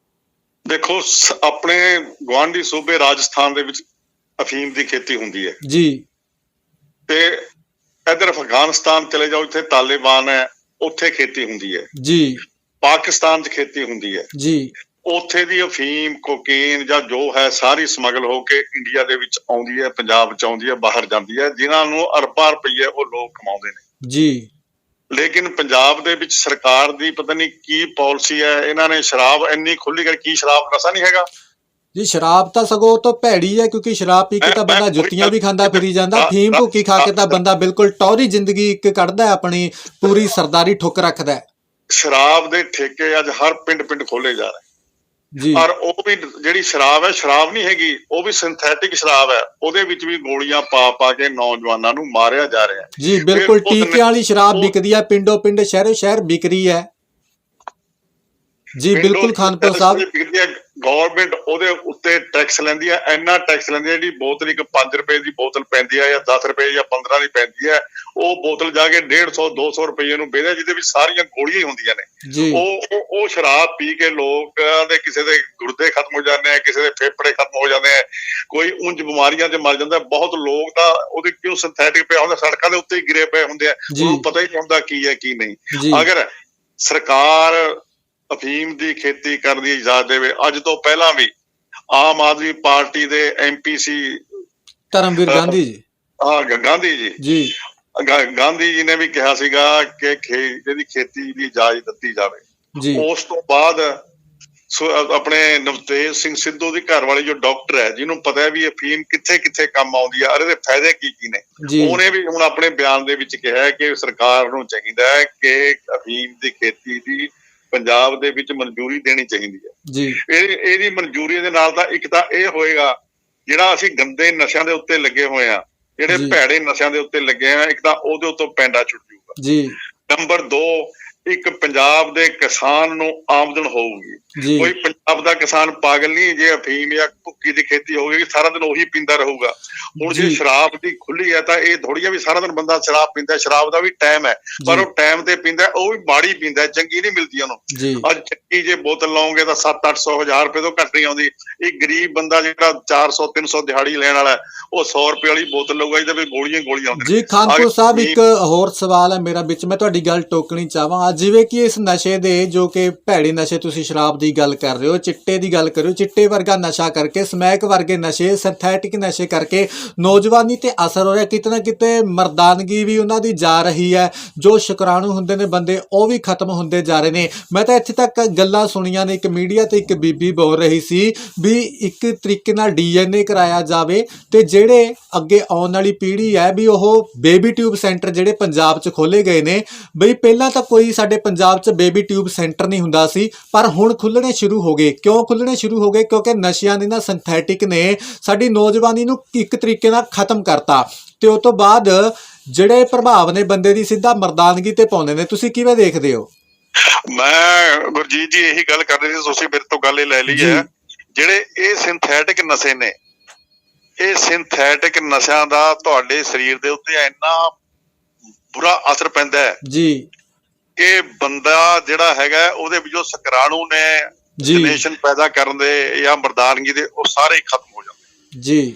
ਦੇਖੋ, ਆਪਣੇ ਗੁਆਂਢੀ ਸੂਬੇ ਰਾਜਸਥਾਨ ਦੇ ਵਿੱਚ ਅਫੀਮ ਦੀ ਖੇਤੀ ਹੁੰਦੀ ਹੈ ਜੀ, ਤੇ ਇਧਰ ਅਫਗਾਨਿਸਤਾਨ ਚਲੇ ਜਾਓ, ਇੱਥੇ ਤਾਲਿਬਾਨ ਹੈ, ਉੱਥੇ ਖੇਤੀ ਹੁੰਦੀ ਹੈ ਜੀ। ਪਾਕਿਸਤਾਨ 'ਚ ਖੇਤੀ ਹੁੰਦੀ ਹੈ ਜੀ। ਉੱਥੇ ਦੀ ਅਫੀਮ, ਕੋਕੇਨ ਜਾਂ ਜੋ ਹੈ ਸਾਰੀ ਸਮਗਲ ਹੋ ਕੇ ਇੰਡੀਆ ਦੇ ਵਿੱਚ ਆਉਂਦੀ ਹੈ, ਪੰਜਾਬ 'ਚ ਆਉਂਦੀ ਹੈ, ਬਾਹਰ ਜਾਂਦੀ ਹੈ, ਜਿਨ੍ਹਾਂ ਨੂੰ ਅਰਬਾਂ ਰੁਪਈਏ ਉਹ ਲੋਕ ਕਮਾਉਂਦੇ ਨੇ ਜੀ। ਲੇਕਿਨ ਪੰਜਾਬ ਦੇ ਵਿੱਚ ਸਰਕਾਰ ਦੀ ਪਤਾ ਨਹੀਂ ਕੀ ਪਾਲਿਸੀ ਹੈ, ਇਹਨਾਂ ਨੇ ਸ਼ਰਾਬ ਇੰਨੀ ਖੁੱਲੀ ਕਰ, ਕੀ ਸ਼ਰਾਬ ਨਸ਼ਾ ਨਹੀਂ ਹੈਗਾ ਜੀ? ਸ਼ਰਾਬ ਤਾਂ ਸਗੋਂ ਤੋਂ ਭੈੜੀ ਹੈ, ਕਿਉਂਕਿ ਸ਼ਰਾਬ ਪੀ ਕੇ ਤਾਂ ਬੰਦਾ ਜੁੱਤੀਆਂ ਵੀ ਖਾਂਦਾ ਫਿਰੀ ਜਾਂਦਾ, ਫੀਮ ਭੁੱਕੀ ਖਾ ਕੇ ਤਾਂ ਬੰਦਾ ਬਿਲਕੁਲ ਟੌਰੀ ਜ਼ਿੰਦਗੀ ਇੱਕ ਕੱਢਦਾ, ਆਪਣੀ ਪੂਰੀ ਸਰਦਾਰੀ ਠੁੱਕ ਰੱਖਦਾ। ਸ਼ਰਾਬ ਦੇ ਠੇਕੇ ਅੱਜ ਹਰ ਪਿੰਡ ਖੋਲੇ ਜਾ ਰਹੇ ਜੀ, ਪਰ ਉਹ ਵੀ ਜਿਹੜੀ ਸ਼ਰਾਬ ਹੈ, ਸ਼ਰਾਬ ਨਹੀਂ ਹੈਗੀ, ਉਹ ਵੀ ਸਿੰਥੈਟਿਕ ਸ਼ਰਾਬ ਹੈ, ਉਹਦੇ ਵਿੱਚ ਵੀ ਗੋਲੀਆਂ ਪਾ ਕੇ ਨੌਜਵਾਨਾਂ ਨੂੰ ਮਾਰਿਆ ਜਾ ਰਿਹਾ ਜੀ। ਬਿਲਕੁਲ, ਟੀਕੇ ਵਾਲੀ ਸ਼ਰਾਬ ਵਿਕਦੀ ਹੈ, ਪਿੰਡੋਂ ਪਿੰਡ, ਸ਼ਹਿਰੋਂ ਸ਼ਹਿਰ ਵਿਕ ਰਹੀ ਹੈ। ਜੀ ਬਿਲਕੁਲ ਖਾਨਪੁਰ ਸਾਹਿਬ। ਗਵਰਨਮੈਂਟ ਉਹਦੇ ਉੱਤੇ ਟੈਕਸ ਲੈਂਦੀ ਹੈ, ਇੰਨਾ ਟੈਕਸ ਲੈਂਦੀ ਹੈ, ਜਿਹੜੀ ਬੋਤਲ ਇੱਕ 5 ਰੁਪਏ ਦੀ ਬੋਤਲ ਪੈਂਦੀ ਹੈ ਜਾਂ 10 ਰੁਪਏ ਜਾਂ 15 ਦੀ ਪੈਂਦੀ ਹੈ, ਉਹ ਬੋਤਲ ਜਾ ਕੇ 150 200 ਰੁਪਏ ਨੂੰ ਵੇਚਦੇ, ਜਿਹਦੇ ਵਿੱਚ ਸਾਰੀਆਂ ਗੋਲੀਆਂ ਹੀ ਹੁੰਦੀਆਂ ਨੇ। ਉਹ ਸ਼ਰਾਬ ਪੀ ਕੇ ਲੋਕ ਦੇ ਕਿਸੇ ਦੇ ਗੁਰਦੇ ਖਤਮ ਹੋ ਜਾਂਦੇ ਆ, ਕਿਸੇ ਦੇ ਫੇਫੜੇ ਖਤਮ ਹੋ ਜਾਂਦੇ ਆ, ਕੋਈ ਉਂਝ ਬਿਮਾਰੀਆਂ 'ਚ ਮਰ ਜਾਂਦਾ। ਬਹੁਤ ਲੋਕ ਤਾਂ ਉਹਦੇ ਕਿਉਂ ਸਿੰਥੈਟਿਕ ਪਿਆ ਹੁੰਦਾ, ਸੜਕਾਂ ਦੇ ਉੱਤੇ ਹੀ ਗਿਰੇ ਪਏ ਹੁੰਦੇ ਆ, ਉਹਨੂੰ ਪਤਾ ਹੀ ਨਹੀਂ ਹੁੰਦਾ ਕੀ ਹੈ ਕੀ ਨਹੀਂ। ਅਗਰ ਸਰਕਾਰ ਅਫੀਮ ਦੀ ਖੇਤੀ ਕਰਨ ਦੀ ਇਜਾਜ਼ਤ ਦੇਵੇ, ਅੱਜ ਤੋਂ ਪਹਿਲਾਂ ਵੀ ਆਮ ਆਦਮੀ ਪਾਰਟੀ ਦੇ MP ਸੀ ਧਰਮਵੀਰ ਗਾਂਧੀ ਜੀ, ਗਾਂਧੀ ਜੀ ਨੇ ਵੀ ਕਿਹਾ ਸੀਗਾ ਕਿ ਇਹਦੀ ਖੇਤੀ ਦੀ ਇਜਾਜ਼ਤ ਦਿੱਤੀ ਜਾਵੇ। ਉਸ ਤੋਂ ਬਾਅਦ ਆਪਣੇ ਨਵਤੇਜ ਸਿੰਘ ਸਿੱਧੂ ਦੀ ਘਰ ਵਾਲੀ ਜੋ ਡਾਕਟਰ ਹੈ, ਜਿਹਨੂੰ ਪਤਾ ਹੈ ਵੀ ਅਫੀਮ ਕਿੱਥੇ ਕਿੱਥੇ ਕੰਮ ਆਉਂਦੀ ਹੈ, ਇਹਦੇ ਫਾਇਦੇ ਕੀ ਕੀ ਨੇ, ਉਹਨੇ ਵੀ ਹੁਣ ਆਪਣੇ ਬਿਆਨ ਦੇ ਵਿੱਚ ਕਿਹਾ ਕਿ ਸਰਕਾਰ ਨੂੰ ਚਾਹੀਦਾ ਹੈ ਕਿ ਅਫੀਮ ਦੀ ਖੇਤੀ ਦੀ ਪੰਜਾਬ ਦੇ ਵਿੱਚ ਮਨਜ਼ੂਰੀ ਦੇਣੀ ਚਾਹੀਦੀ ਹੈ। ਇਹਦੀ ਮਨਜ਼ੂਰੀ ਦੇ ਨਾਲ ਤਾਂ ਇੱਕ ਤਾਂ ਇਹ ਹੋਏਗਾ, ਜਿਹੜਾ ਅਸੀਂ ਗੰਦੇ ਨਸ਼ਿਆਂ ਦੇ ਉੱਤੇ ਲੱਗੇ ਹੋਏ ਆ, ਜਿਹੜੇ ਭੈੜੇ ਨਸ਼ਿਆਂ ਦੇ ਉੱਤੇ ਲੱਗੇ ਆ, ਇੱਕ ਤਾਂ ਉਹਦੇ ਉੱਤੋਂ ਪੈਂਡਾ ਛੁੱਟ ਜੂਗਾ। ਨੰਬਰ 2, ਇੱਕ ਪੰਜਾਬ ਦੇ ਕਿਸਾਨ ਨੂੰ ਆਮਦਨ ਹੋਊਗੀ। ਕੋਈ ਪੰਜਾਬ ਦਾ ਕਿਸਾਨ ਪਾਗਲ ਨਹੀਂ, ਜੇ ਅਫੀਮ ਜਾਂ ਭੁੱਕੀ ਦੀ ਖੇਤੀ ਹੋਵੇਗੀ ਸਾਰਾ ਦਿਨ ਉਹੀ ਪੀਂਦਾ ਰਹੂਗਾ। ਹੁਣ ਜੇ ਸ਼ਰਾਬ ਦੀ ਖੁੱਲੀ ਹੈ ਤਾਂ ਇਹ ਥੋੜੀ ਆ ਵੀ ਸਾਰਾ ਦਿਨ ਬੰਦਾ ਸ਼ਰਾਬ ਪੀਂਦਾ, ਸ਼ਰਾਬ ਦਾ ਵੀ ਟਾਈਮ ਹੈ, ਪਰ ਉਹ ਟਾਈਮ ਤੇ ਪੀਂਦਾ, ਉਹ ਵੀ ਮਾੜੀ ਪੀਂਦਾ, ਚੰਗੀ ਨਹੀਂ ਮਿਲਦੀ ਉਹਨੂੰ। ਅੱਜ ਚੰਗੀ ਜੇ ਬੋਤਲ ਲਾਉਂਗੇ ਤਾਂ 700-800 1000 ਰੁਪਏ ਤੋਂ ਘੱਟ ਨਹੀਂ ਆਉਂਦੀ। ਇੱਕ ਗਰੀਬ ਬੰਦਾ ਜਿਹੜਾ 400-300 ਦਿਹਾੜੀ ਲੈਣ ਵਾਲਾ, ਉਹ 100 ਰੁਪਏ ਵਾਲੀ ਬੋਤਲ ਲਊਗਾ, ਜਿਹਦੇ ਵਿੱਚ ਗੋਲੀਆਂ ਆਉਂਦੀਆਂ। ਜੀ ਖਾਨਪੁਰ ਸਾਹਿਬ, ਇੱਕ ਹੋਰ ਸਵਾਲ ਹੈ ਮੇਰਾ ਵਿੱਚ, ਮੈਂ ਤੁਹਾਡੀ ਗੱਲ ਟੋਕਣੀ ਚਾਹਵਾਂ। ਜਿਵੇਂ ਕਿ ਇਸ ਨਸ਼ੇ ਦੇ, ਜੋ ਕਿ ਭੈੜੇ ਨਸ਼ੇ, ਤੁਸੀਂ ਸ਼ਰਾਬ ਦੀ ਗੱਲ ਕਰ ਰਹੇ ਹੋ, ਚਿੱਟੇ ਦੀ ਗੱਲ ਕਰ ਰਹੇ ਹੋ, ਚਿੱਟੇ ਵਰਗਾ ਨਸ਼ਾ ਕਰਕੇ, ਸਮੈਕ ਵਰਗੇ ਨਸ਼ੇ, ਸਿੰਥੈਟਿਕ ਨਸ਼ੇ ਕਰਕੇ ਨੌਜਵਾਨੀ ਤੇ ਅਸਰ ਹੋ ਰਿਹਾ। ਕਿਤੇ ਨਾ ਕਿਤੇ ਮਰਦਾਨਗੀ ਵੀ ਉਹਨਾਂ ਦੀ ਜਾ ਰਹੀ ਹੈ, ਜੋ ਸ਼ੁਕਰਾਣੂ ਹੁੰਦੇ ਨੇ ਬੰਦੇ, ਉਹ ਵੀ ਖਤਮ ਹੁੰਦੇ ਜਾ ਰਹੇ ਨੇ। ਮੈਂ ਤਾਂ ਇੱਥੇ ਤੱਕ ਗੱਲਾਂ ਸੁਣੀਆਂ ਨੇ, ਇੱਕ ਮੀਡੀਆ ਤੇ ਇੱਕ ਬੀਬੀ ਬੋਲ ਰਹੀ ਸੀ ਵੀ ਇੱਕ ਤਰੀਕੇ ਨਾਲ DNA ਕਰਾਇਆ ਜਾਵੇ, ਤੇ ਜਿਹੜੇ ਅੱਗੇ ਆਉਣ ਵਾਲੀ ਪੀੜ੍ਹੀ ਹੈ ਵੀ ਉਹ ਬੇਬੀ ਟਿਊਬ ਸੈਂਟਰ ਜਿਹੜੇ ਪੰਜਾਬ 'ਚ ਖੋਲ੍ਹੇ ਗਏ ਨੇ, ਬਈ ਪਹਿਲਾਂ ਤਾਂ ਕੋਈ ਸਾਡੇ ਪੰਜਾਬ 'ਚ ਬੇਬੀ ਟਿਊਬ ਸੈਂਟਰ ਨਹੀਂ ਹੁੰਦਾ ਸੀ, ਪਰ ਹੁਣ ਖੁੱਲ੍ਹਣੇ ਸ਼ੁਰੂ ਹੋ ਗਏ। ਕਿਉਂ ਖੁੱਲ੍ਹਣੇ ਸ਼ੁਰੂ ਹੋ ਗਏ? ਕਿਉਂਕਿ ਨਸ਼ਿਆਂ ਦੀ ਸਿੰਥੈਟਿਕ ਨੇ ਸਾਡੀ ਨੌਜਵਾਨੀ ਨੂੰ ਇੱਕ ਤਰੀਕੇ ਨਾਲ ਖਤਮ ਕਰਤਾ, ਤੇ ਉਸ ਤੋਂ ਬਾਅਦ ਜਿਹੜੇ ਪ੍ਰਭਾਵ ਨੇ ਬੰਦੇ ਦੀ ਸਿੱਧਾ ਮਰਦਾਨਗੀ ਤੇ ਪਾਉਂਦੇ ਨੇ। ਤੁਸੀਂ ਕਿਵੇਂ ਦੇਖਦੇ ਹੋ? ਮੈਂ ਗੁਰਜੀਤ ਜੀ ਇਹੀ ਗੱਲ ਕਰ ਰਹੀ ਸੀ, ਤੁਸੀਂ ਮੇਰੇ ਤੋਂ ਗੱਲ ਇਹ ਲੈ ਲਈ ਹੈ। ਜਿਹੜੇ ਇਹ ਸਿੰਥੈਟਿਕ ਨਸ਼ੇ ਨੇ, ਇਹ ਸਿੰਥੈਟਿਕ ਨਸ਼ਿਆਂ ਦਾ ਤੁਹਾਡੇ ਸਰੀਰ ਦੇ ਉੱਤੇ ਇੰਨਾ ਬੁਰਾ ਅਸਰ ਪੈਂਦਾ ਹੈ ਕਿ ਬੰਦਾ ਜਿਹੜਾ ਹੈਗਾ ਉਹਦੇ ਵਿੱਚੋਂ ਸ਼ੁਕਰਾਣੂ ਨੇ ਜਨਰੇਸ਼ਨ ਪੈਦਾ ਕਰਨ ਦੇ ਜਾਂ ਮਰਦਾਨਗੀ ਦੇ, ਉਹ ਸਾਰੇ ਖਤਮ ਹੋ ਜਾਂਦੇ।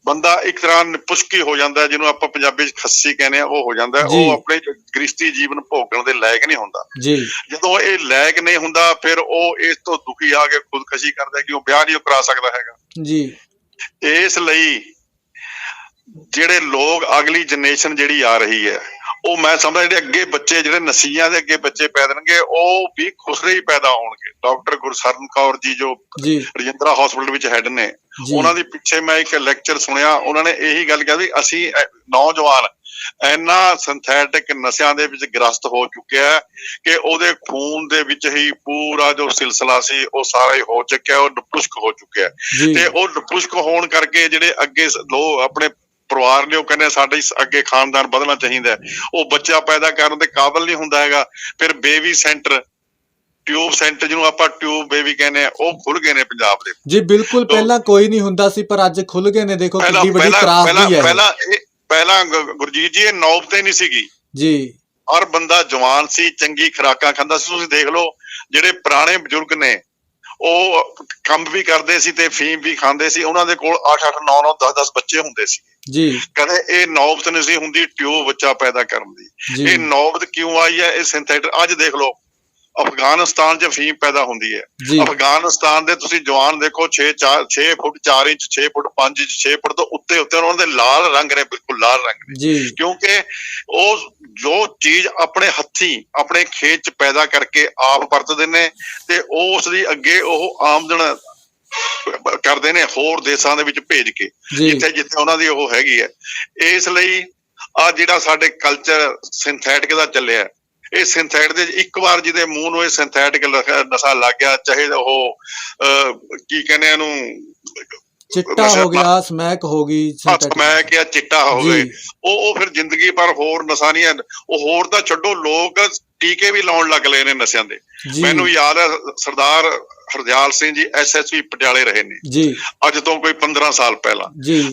ਬੰਦਾ ਇੱਕ ਤਰ੍ਹਾਂ ਨਿਪੁਸ਼ਕੀ ਹੋ ਜਾਂਦਾ, ਜਿਹਨੂੰ ਆਪਾਂ ਪੰਜਾਬੀ 'ਚ ਖੱਸੀ ਕਹਿੰਦੇ ਆ, ਉਹ ਹੋ ਜਾਂਦਾ। ਉਹ ਆਪਣੇ ਗ੍ਰਸਤੀ ਜੀਵਨ ਭੋਗਣ ਦੇ ਲਾਇਕ ਨਹੀਂ ਹੁੰਦਾ। ਜਦੋਂ ਇਹ ਲਾਇਕ ਨਹੀਂ ਹੁੰਦਾ, ਫਿਰ ਉਹ ਇਸ ਤੋਂ ਦੁਖੀ ਆ ਕੇ ਖੁਦਕਸ਼ੀ ਕਰਦਾ ਕਿ ਉਹ ਵਿਆਹ ਨਹੀਂ ਕਰਾ ਸਕਦਾ ਹੈਗਾ। ਇਸ ਲਈ ਜਿਹੜੇ ਲੋਕ, ਅਗਲੀ ਜਨਰੇਸ਼ਨ ਜਿਹੜੀ ਆ ਰਹੀ ਹੈ, ਉਹ ਮੈਂ ਸਮਝਦਾ ਜਿਹੜੇ ਅੱਗੇ ਬੱਚੇ, ਜਿਹੜੇ ਨਸ਼ਿਆਂ ਦੇ ਅੱਗੇ ਬੱਚੇ ਪੈਦਾ ਹੋਣਗੇ, ਉਹ ਵੀ ਖੁਸਰੇ ਹੀ ਪੈਦਾ ਹੋਣਗੇ। ਡਾਕਟਰ ਗੁਰਸਰਨ ਕੌਰ ਜੀ ਜੋ ਰਜਿੰਦਰਾ ਹਸਪੀਟਲ ਵਿੱਚ ਹੈਡ ਨੇ, ਉਹਨਾਂ ਦੀ ਪਿੱਛੇ ਮੈਂ ਇੱਕ ਲੈਕਚਰ ਸੁਣਿਆ, ਉਹਨਾਂ ਨੇ ਇਹੀ ਗੱਲ ਕਿਹਾ ਵੀ ਅਸੀਂ ਨੌਜਵਾਨ ਇੰਨਾ ਸਿੰਥੈਟਿਕ ਨਸ਼ਿਆਂ ਦੇ ਵਿੱਚ ਗ੍ਰਸਤ ਹੋ ਚੁੱਕਿਆ ਕਿ ਉਹਦੇ ਖੂਨ ਦੇ ਵਿੱਚ ਹੀ ਪੂਰਾ ਜੋ ਸਿਲਸਿਲਾ ਸੀ ਉਹ ਸਾਰਾ ਹੀ ਹੋ ਚੁੱਕਿਆ, ਉਹ ਨਪੁਸ਼ਕ ਹੋ ਚੁੱਕਿਆ। ਤੇ ਉਹ ਨਪੁਸ਼ਕ ਹੋਣ ਕਰਕੇ ਜਿਹੜੇ ਅੱਗੇ ਲੋਕ ਆਪਣੇ ਪਰਿਵਾਰ ਨੇ, ਉਹ ਕਹਿੰਦੇ ਸਾਡੇ ਅੱਗੇ ਖਾਨਦਾਨ ਵਧਣਾ ਚਾਹੀਦਾ, ਉਹ ਬੱਚਾ ਪੈਦਾ ਕਰਨ ਦੇ ਕਾਬਲ ਨਹੀਂ ਹੁੰਦਾ ਹੈਗਾ। ਫਿਰ ਬੇਬੀ ਸੈਂਟਰ, ਟਿਊਬ ਸੈਂਟਰ, ਜਿਹਨੂੰ ਆਪਾਂ ਟਿਊਬ ਬੇਬੀ ਕਹਿੰਦੇ ਆ, ਉਹ ਖੁੱਲ ਗਏ ਨੇ ਪੰਜਾਬ ਦੇ। ਜੀ ਬਿਲਕੁਲ, ਪਹਿਲਾਂ ਕੋਈ ਨਹੀਂ ਹੁੰਦਾ ਸੀ, ਪਰ ਅੱਜ ਖੁੱਲ ਗਏ ਨੇ। ਦੇਖੋ ਕਿੰਨੀ ਵੱਡੀ ਤਰਾਸਦੀ ਹੈ। ਪਹਿਲਾਂ ਗੁਰਜੀਤ ਜੀ ਇਹ ਨੌਬਤ ਹੀ ਨਹੀਂ ਸੀਗੀ। ਹਰ ਬੰਦਾ ਜਵਾਨ ਸੀ, ਚੰਗੀ ਖੁਰਾਕਾਂ ਖਾਂਦਾ ਸੀ। ਤੁਸੀਂ ਦੇਖ ਲਓ ਜਿਹੜੇ ਪੁਰਾਣੇ ਬਜ਼ੁਰਗ ਨੇ, ਉਹ ਕੰਮ ਵੀ ਕਰਦੇ ਸੀ ਤੇ ਫੀਮ ਵੀ ਖਾਂਦੇ ਸੀ, ਉਹਨਾਂ ਦੇ ਕੋਲ 8-8, 9-9, 10-10 ਬੱਚੇ ਹੁੰਦੇ ਸੀ। ਕਦੇ ਇਹ ਨੌਬਤ ਨਹੀਂ ਸੀ ਹੁੰਦੀ ਟਿਊਬ ਬੱਚਾ ਪੈਦਾ ਕਰਨ ਦੀ। ਇਹ ਨੌਬਤ ਕਿਉਂ ਆਈ ਹੈ? ਇਹ ਸਿੰਥੈਟਿਕ। ਅੱਜ ਦੇਖ ਲਓ ਅਫਗਾਨਿਸਤਾਨ 'ਚ ਫੀਮ ਪੈਦਾ ਹੁੰਦੀ ਹੈ। ਅਫਗਾਨਿਸਤਾਨ ਦੇ ਤੁਸੀਂ ਜਵਾਨ ਦੇਖੋ, 6 ਫੁੱਟ 4 ਇੰਚ, 6 ਫੁੱਟ 5 ਇੰਚ, 6 ਫੁੱਟ ਤੋਂ ਉੱਤੇ ਉਹਨਾਂ ਦੇ ਲਾਲ ਰੰਗ ਨੇ, ਬਿਲਕੁਲ ਲਾਲ ਰੰਗ ਨੇ, ਕਿਉਂਕਿ ਉਹ ਜੋ ਚੀਜ਼ ਆਪਣੇ ਹੱਥੀਂ ਆਪਣੇ ਖੇਤ 'ਚ ਪੈਦਾ ਕਰਕੇ ਆਪ ਵਰਤਦੇ ਨੇ, ਤੇ ਉਸ ਦੀ ਅੱਗੇ ਉਹ ਆਮਦਨ ਕਰਦੇ ਨੇ ਹੋਰ ਦੇਸ਼ਾਂ ਦੇ ਵਿੱਚ ਭੇਜ ਕੇ, ਜਿੱਥੇ ਉਹਨਾਂ ਦੀ ਉਹ ਹੈਗੀ ਹੈ। ਇਸ ਲਈ ਆ ਜਿਹੜਾ ਸਾਡੇ ਕਲਚਰ ਸਿੰਥੈਟਿਕ ਦਾ ਚੱਲਿਆ, ਇਹ ਸਿੰਥੈਟਿਕ ਦੇ ਇੱਕ ਵਾਰ ਜਿਹਦੇ ਮੂੰਹ ਨੂੰ ਇਹ ਸਿੰਥੈਟਿਕ ਨਸ਼ਾ ਲੱਗ ਗਿਆ, ਚਾਹੇ ਉਹ ਕੀ ਕਹਿੰਦੇ ਇਹਨੂੰ, ਚਿੱਟਾ ਹੋ ਗਿਆ, ਸਮੈਕ ਹੋ ਗਈ, ਸਮੈਕ ਜਾਂ ਚਿੱਟਾ ਹੋ ਗਏ, ਉਹ ਫਿਰ ਜ਼ਿੰਦਗੀ ਭਰ ਹੋਰ ਨਸ਼ਾ ਨਹੀਂ ਹੈ। ਉਹ ਹੋਰ ਤਾਂ ਛੱਡੋ, ਲੋਕ ਟੀਕੇ ਵੀ ਲਾਉਣ ਲੱਗ ਲਏ ਨੇ ਨਸ਼ਿਆਂ ਦੇ। ਮੈਨੂੰ ਯਾਦ ਹੈ ਸਰਦਾਰ ਹਰਦਿਆਲ ਸਿੰਘ ਜੀ SSP ਪਟਿਆਲੇ ਰਹੇ ਨੇ ਅੱਜ ਤੋਂ ਕੋਈ 15 ਸਾਲ ਪਹਿਲਾਂ।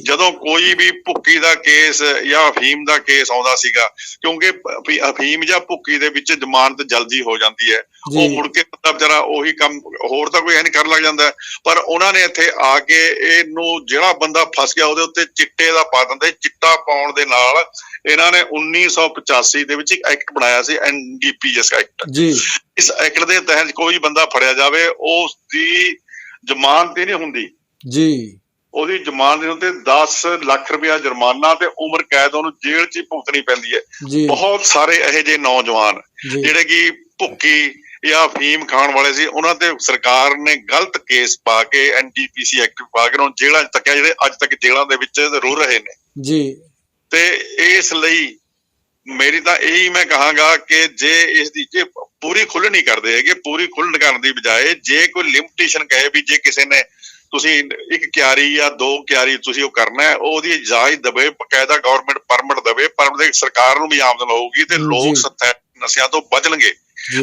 ਜਦੋਂ ਕੋਈ ਵੀ ਭੁੱਕੀ ਦਾ ਕੇਸ ਜਾਂ ਅਫੀਮ ਦਾ ਕੇਸ ਆਉਂਦਾ ਸੀਗਾ, ਕਿਉਂਕਿ ਅਫੀਮ ਜਾਂ ਭੁੱਕੀ ਦੇ ਵਿੱਚ ਜ਼ਮਾਨਤ ਜਲਦੀ ਹੋ ਜਾਂਦੀ ਹੈ, ਉਹ ਮੁੜ ਕੇ ਵਿਚਾਰਾ ਉਹੀ ਕੰਮ ਹੋਰ ਤਾਂ ਕੋਈ ਨਹੀਂ ਕਰਨ ਲੱਗ ਜਾਂਦਾ। ਪਰ ਉਹਨਾਂ ਨੇ ਇੱਥੇ ਆ ਕੇ ਇਹਨੂੰ, ਜਿਹੜਾ ਬੰਦਾ ਫਸ ਗਿਆ ਉਹਦੇ ਉੱਤੇ ਚਿੱਟੇ ਦਾ ਪਾ ਦਿੰਦੇ। ਚਿੱਟਾ ਪਾਉਣ ਦੇ ਨਾਲ ਇਹਨਾਂ ਨੇ 1985 ਦੇ ਵਿੱਚ ਇੱਕ ਐਕਟ ਬਣਾਇਆ ਸੀ, NDPS ਐਕਟ। ਇਸ ਐਕਟ ਦੇ ਤਹਿਤ ਕੋਈ ਬੰਦਾ ਫੜਿਆ ਜਾਵੇ, ਉਸ ਦੀ ਜ਼ਮਾਨਤ ਹੀ ਨਹੀਂ ਹੁੰਦੀ ਉਹਦੀ ਜ਼ਮਾਨਤ ਹੁੰਦੀ 10 ਲੱਖ ਰੁਪਇਆ ਜੁਰਮਾਨਾ ਤੇ ਉਮਰ ਕੈਦ ਉਹਨੂੰ ਜੇਲ੍ਹ 'ਚ ਹੀ ਭੁਗਤਣੀ ਪੈਂਦੀ ਹੈ। ਬਹੁਤ ਸਾਰੇ ਇਹੋ ਜਿਹੇ ਨੌਜਵਾਨ ਜਿਹੜੇ ਕਿ ਭੁੱਕੀ ਜਾਂ ਅਫੀਮ ਖਾਣ ਵਾਲੇ ਸੀ, ਉਹਨਾਂ ਤੇ ਸਰਕਾਰ ਨੇ ਗਲਤ ਕੇਸ ਪਾ ਕੇ NDPS ਐਕਟ ਪਾ ਕੇ ਉਹਨੂੰ ਜੇਲ੍ਹਾਂ 'ਚ ਤੱਕਿਆ, ਜਿਹੜੇ ਅੱਜ ਤੱਕ ਜੇਲ੍ਹਾਂ ਦੇ ਵਿੱਚ ਰੁਲ ਰਹੇ ਨੇ। ਤੇ ਇਸ ਲਈ ਮੇਰੀ ਤਾਂ ਇਹੀ ਮੈਂ ਕਹਾਂਗਾ ਕਿ ਜੇ ਇਸ ਦੀ ਜੇ ਪੂਰੀ ਖੁੱਲ੍ਹ ਨਹੀਂ ਕਰਦੇ ਹੈਗੇ, ਪੂਰੀ ਖੁੱਲ੍ਹ ਕਰਨ ਦੀ ਬਜਾਏ ਜੇ ਕੋਈ ਲਿਮਿਟੇਸ਼ਨ ਕਹੇ ਵੀ ਜੇ ਕਿਸੇ ਨੇ ਤੁਸੀਂ 1 ਕਿਆਰੀ ਜਾਂ 2 ਕਿਆਰੀ ਤੁਸੀਂ ਉਹ ਕਰਨਾ ਹੈ, ਉਹਦੀ ਇਜਾਜ਼ਤ ਦੇਵੇ, ਬਕਾਇਦਾ ਗਵਰਨਮੈਂਟ ਪਰਮਿਟ ਦੇਵੇ, ਪਰਮਿਟ ਸਰਕਾਰ ਨੂੰ ਵੀ ਆਮਦਨ ਹੋਊਗੀ ਤੇ ਲੋਕ ਸਿੰਥੈਟਿਕ ਨਸ਼ਿਆਂ ਤੋਂ ਬਚਣਗੇ।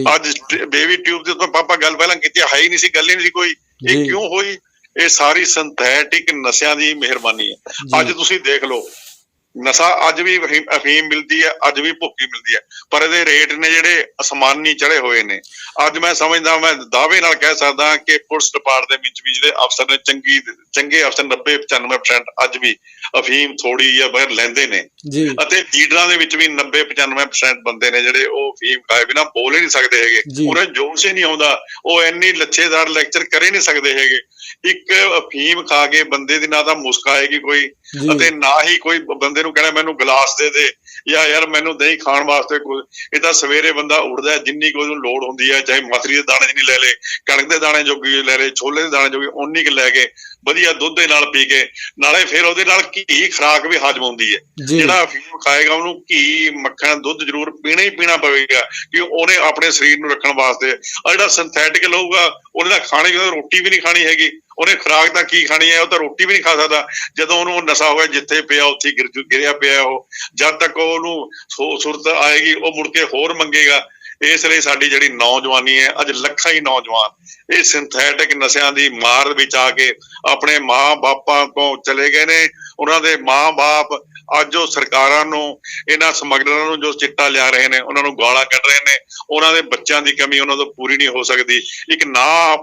ਅੱਜ ਬੇਬੀ ਟਿਊਬ ਦੇ ਉੱਤੇ ਆਪਾਂ ਗੱਲ ਪਹਿਲਾਂ ਕੀਤੀ, ਹੈ ਹੀ ਨਹੀਂ ਸੀ, ਗੱਲ ਹੀ ਨਹੀਂ ਸੀ ਕੋਈ। ਇਹ ਕਿਉਂ ਹੋਈ? ਇਹ ਸਾਰੀ ਸਿੰਥੈਟਿਕ ਨਸ਼ਿਆਂ ਦੀ ਮਿਹਰਬਾਨੀ ਹੈ। ਅੱਜ ਤੁਸੀਂ ਦੇਖ ਲਓ, ਨਸ਼ਾ ਅੱਜ ਵੀ ਅਫੀਮ ਮਿਲਦੀ ਹੈ, ਅੱਜ ਵੀ ਭੁੱਕੀ ਮਿਲਦੀ ਹੈ, ਪਰ ਇਹਦੇ ਰੇਟ ਨੇ ਜਿਹੜੇ ਅਸਮਾਨੀ ਚੜੇ ਹੋਏ ਨੇ। ਅੱਜ ਮੈਂ ਸਮਝਦਾ, ਮੈਂ ਦਾਅਵੇ ਨਾਲ ਕਹਿ ਸਕਦਾ ਕਿ ਪੁਲਿਸ ਡਿਪਾਰਟਮੈਂਟ ਦੇ ਵਿੱਚ ਵੀ ਜਿਹੜੇ ਅਫਸਰ ਨੇ, ਚੰਗੇ ਅਫਸਰ 90-95% ਅੱਜ ਵੀ ਅਫੀਮ ਥੋੜੀ ਜਾਂ ਬਾਹਰ ਲੈਂਦੇ ਨੇ। ਅਤੇ ਲੀਡਰਾਂ ਦੇ ਵਿੱਚ ਵੀ 90-95% ਬੰਦੇ ਨੇ ਜਿਹੜੇ ਉਹ ਅਫੀਮ ਖਾਏ ਬਿਨਾਂ ਬੋਲ ਹੀ ਨਹੀਂ ਸਕਦੇ ਹੈਗੇ, ਉਹਨੇ ਜੋਸ਼ ਹੀ ਨਹੀਂ ਆਉਂਦਾ, ਉਹ ਇੰਨੀ ਲੱਛੇਦਾਰ ਲੈਕਚਰ ਕਰ ਹੀ ਨਹੀਂ ਸਕਦੇ ਹੈਗੇ। ਇੱਕ ਅਫੀਮ ਖਾ ਕੇ ਬੰਦੇ ਦੀ ਨਾ ਤਾਂ ਮੁਸਕ ਆਏਗੀ ਕੋਈ, ਅਤੇ ਨਾ ਹੀ ਕੋਈ ਬੰਦੇ ਨੂੰ ਕਹਿਣਾ ਮੈਨੂੰ ਗਲਾਸ ਦੇ ਜਾਂ ਯਾਰ ਮੈਨੂੰ ਦਹੀਂ ਖਾਣ ਵਾਸਤੇ ਕੋਈ। ਇਹ ਤਾਂ ਸਵੇਰੇ ਬੰਦਾ ਉੱਠਦਾ, ਜਿੰਨੀ ਕੁ ਉਹਨੂੰ ਲੋੜ ਹੁੰਦੀ ਹੈ, ਚਾਹੇ ਮਸਰੀ ਦੇ ਦਾਣੇ ਜਿੰਨੀ ਲੈ ਲੇ, ਕਣਕ ਦੇ ਦਾਣੇ ਜੋਗੀ ਲੈ ਲੇ, ਛੋਲੇ ਦੇ ਦਾਣੇ ਜੋਗੀ ਉਨੀ ਕੁ ਲੈ ਕੇ ਵਧੀਆ ਦੁੱਧ ਦੇ ਨਾਲ ਪੀ ਕੇ, ਨਾਲੇ ਫਿਰ ਉਹਦੇ ਨਾਲ ਘੀ ਖੁਰਾਕ ਵੀ ਹਜਮ ਹੁੰਦੀ ਹੈ। ਜਿਹੜਾ ਅਫੀਮ ਖਾਏਗਾ ਉਹਨੂੰ ਘੀ, ਮੱਖਣ, ਦੁੱਧ ਜ਼ਰੂਰ ਪੀਣਾ ਹੀ ਪੀਣਾ ਪਵੇਗਾ, ਕਿ ਉਹਨੇ ਆਪਣੇ ਸਰੀਰ ਨੂੰ ਰੱਖਣ ਵਾਸਤੇ। ਆ ਜਿਹੜਾ ਸਿੰਥੈਟਿਕ ਲਊਗਾ ਉਹਨੇ ਤਾਂ ਖਾਣੀ, ਰੋਟੀ ਵੀ ਨਹੀਂ ਖਾਣੀ ਹੈਗੀ, ਉਹਨੇ ਖੁਰਾਕ ਤਾਂ ਕੀ ਖਾਣੀ ਹੈ, ਉਹ ਤਾਂ ਰੋਟੀ ਵੀ ਨਹੀਂ ਖਾ ਸਕਦਾ। ਜਦੋਂ ਉਹਨੂੰ ਨਸ਼ਾ ਹੋਇਆ, ਜਿੱਥੇ ਪਿਆ ਉੱਥੇ ਗਿਰਿਆ ਪਿਆ ਉਹ, ਜਦ ਤੱਕ ਉਹਨੂੰ ਸੁਰਤ ਆਏਗੀ ਉਹ ਮੁੜ ਕੇ ਹੋਰ ਮੰਗੇਗਾ। ਇਸ ਲਈ ਸਾਡੀ ਜਿਹੜੀ ਨੌਜਵਾਨੀ ਹੈ, ਅੱਜ ਲੱਖਾਂ ਹੀ ਨੌਜਵਾਨ ਇਹ ਸਿੰਥੈਟਿਕ ਨਸ਼ਿਆਂ ਦੀ ਮਾਰ ਵਿੱਚ ਆ ਕੇ ਆਪਣੇ ਮਾਂ ਬਾਪਾਂ ਤੋਂ ਚਲੇ ਗਏ ਨੇ। ਉਹਨਾਂ ਦੇ ਮਾਂ ਬਾਪ ਅੱਜ ਉਹ ਸਰਕਾਰਾਂ ਨੂੰ, ਇਹਨਾਂ ਸਮਗਲਰਾਂ ਨੂੰ ਜੋ ਚਿੱਟਾ ਲਿਆ ਰਹੇ ਨੇ, ਉਹਨਾਂ ਨੂੰ ਗਾਲਾਂ ਕੱਢ ਰਹੇ ਨੇ। ਉਹਨਾਂ ਦੇ ਬੱਚਿਆਂ ਦੀ ਕਮੀ ਉਹਨਾਂ ਤੋਂ ਪੂਰੀ ਨਹੀਂ ਹੋ ਸਕਦੀ। ਇੱਕ ਨਾ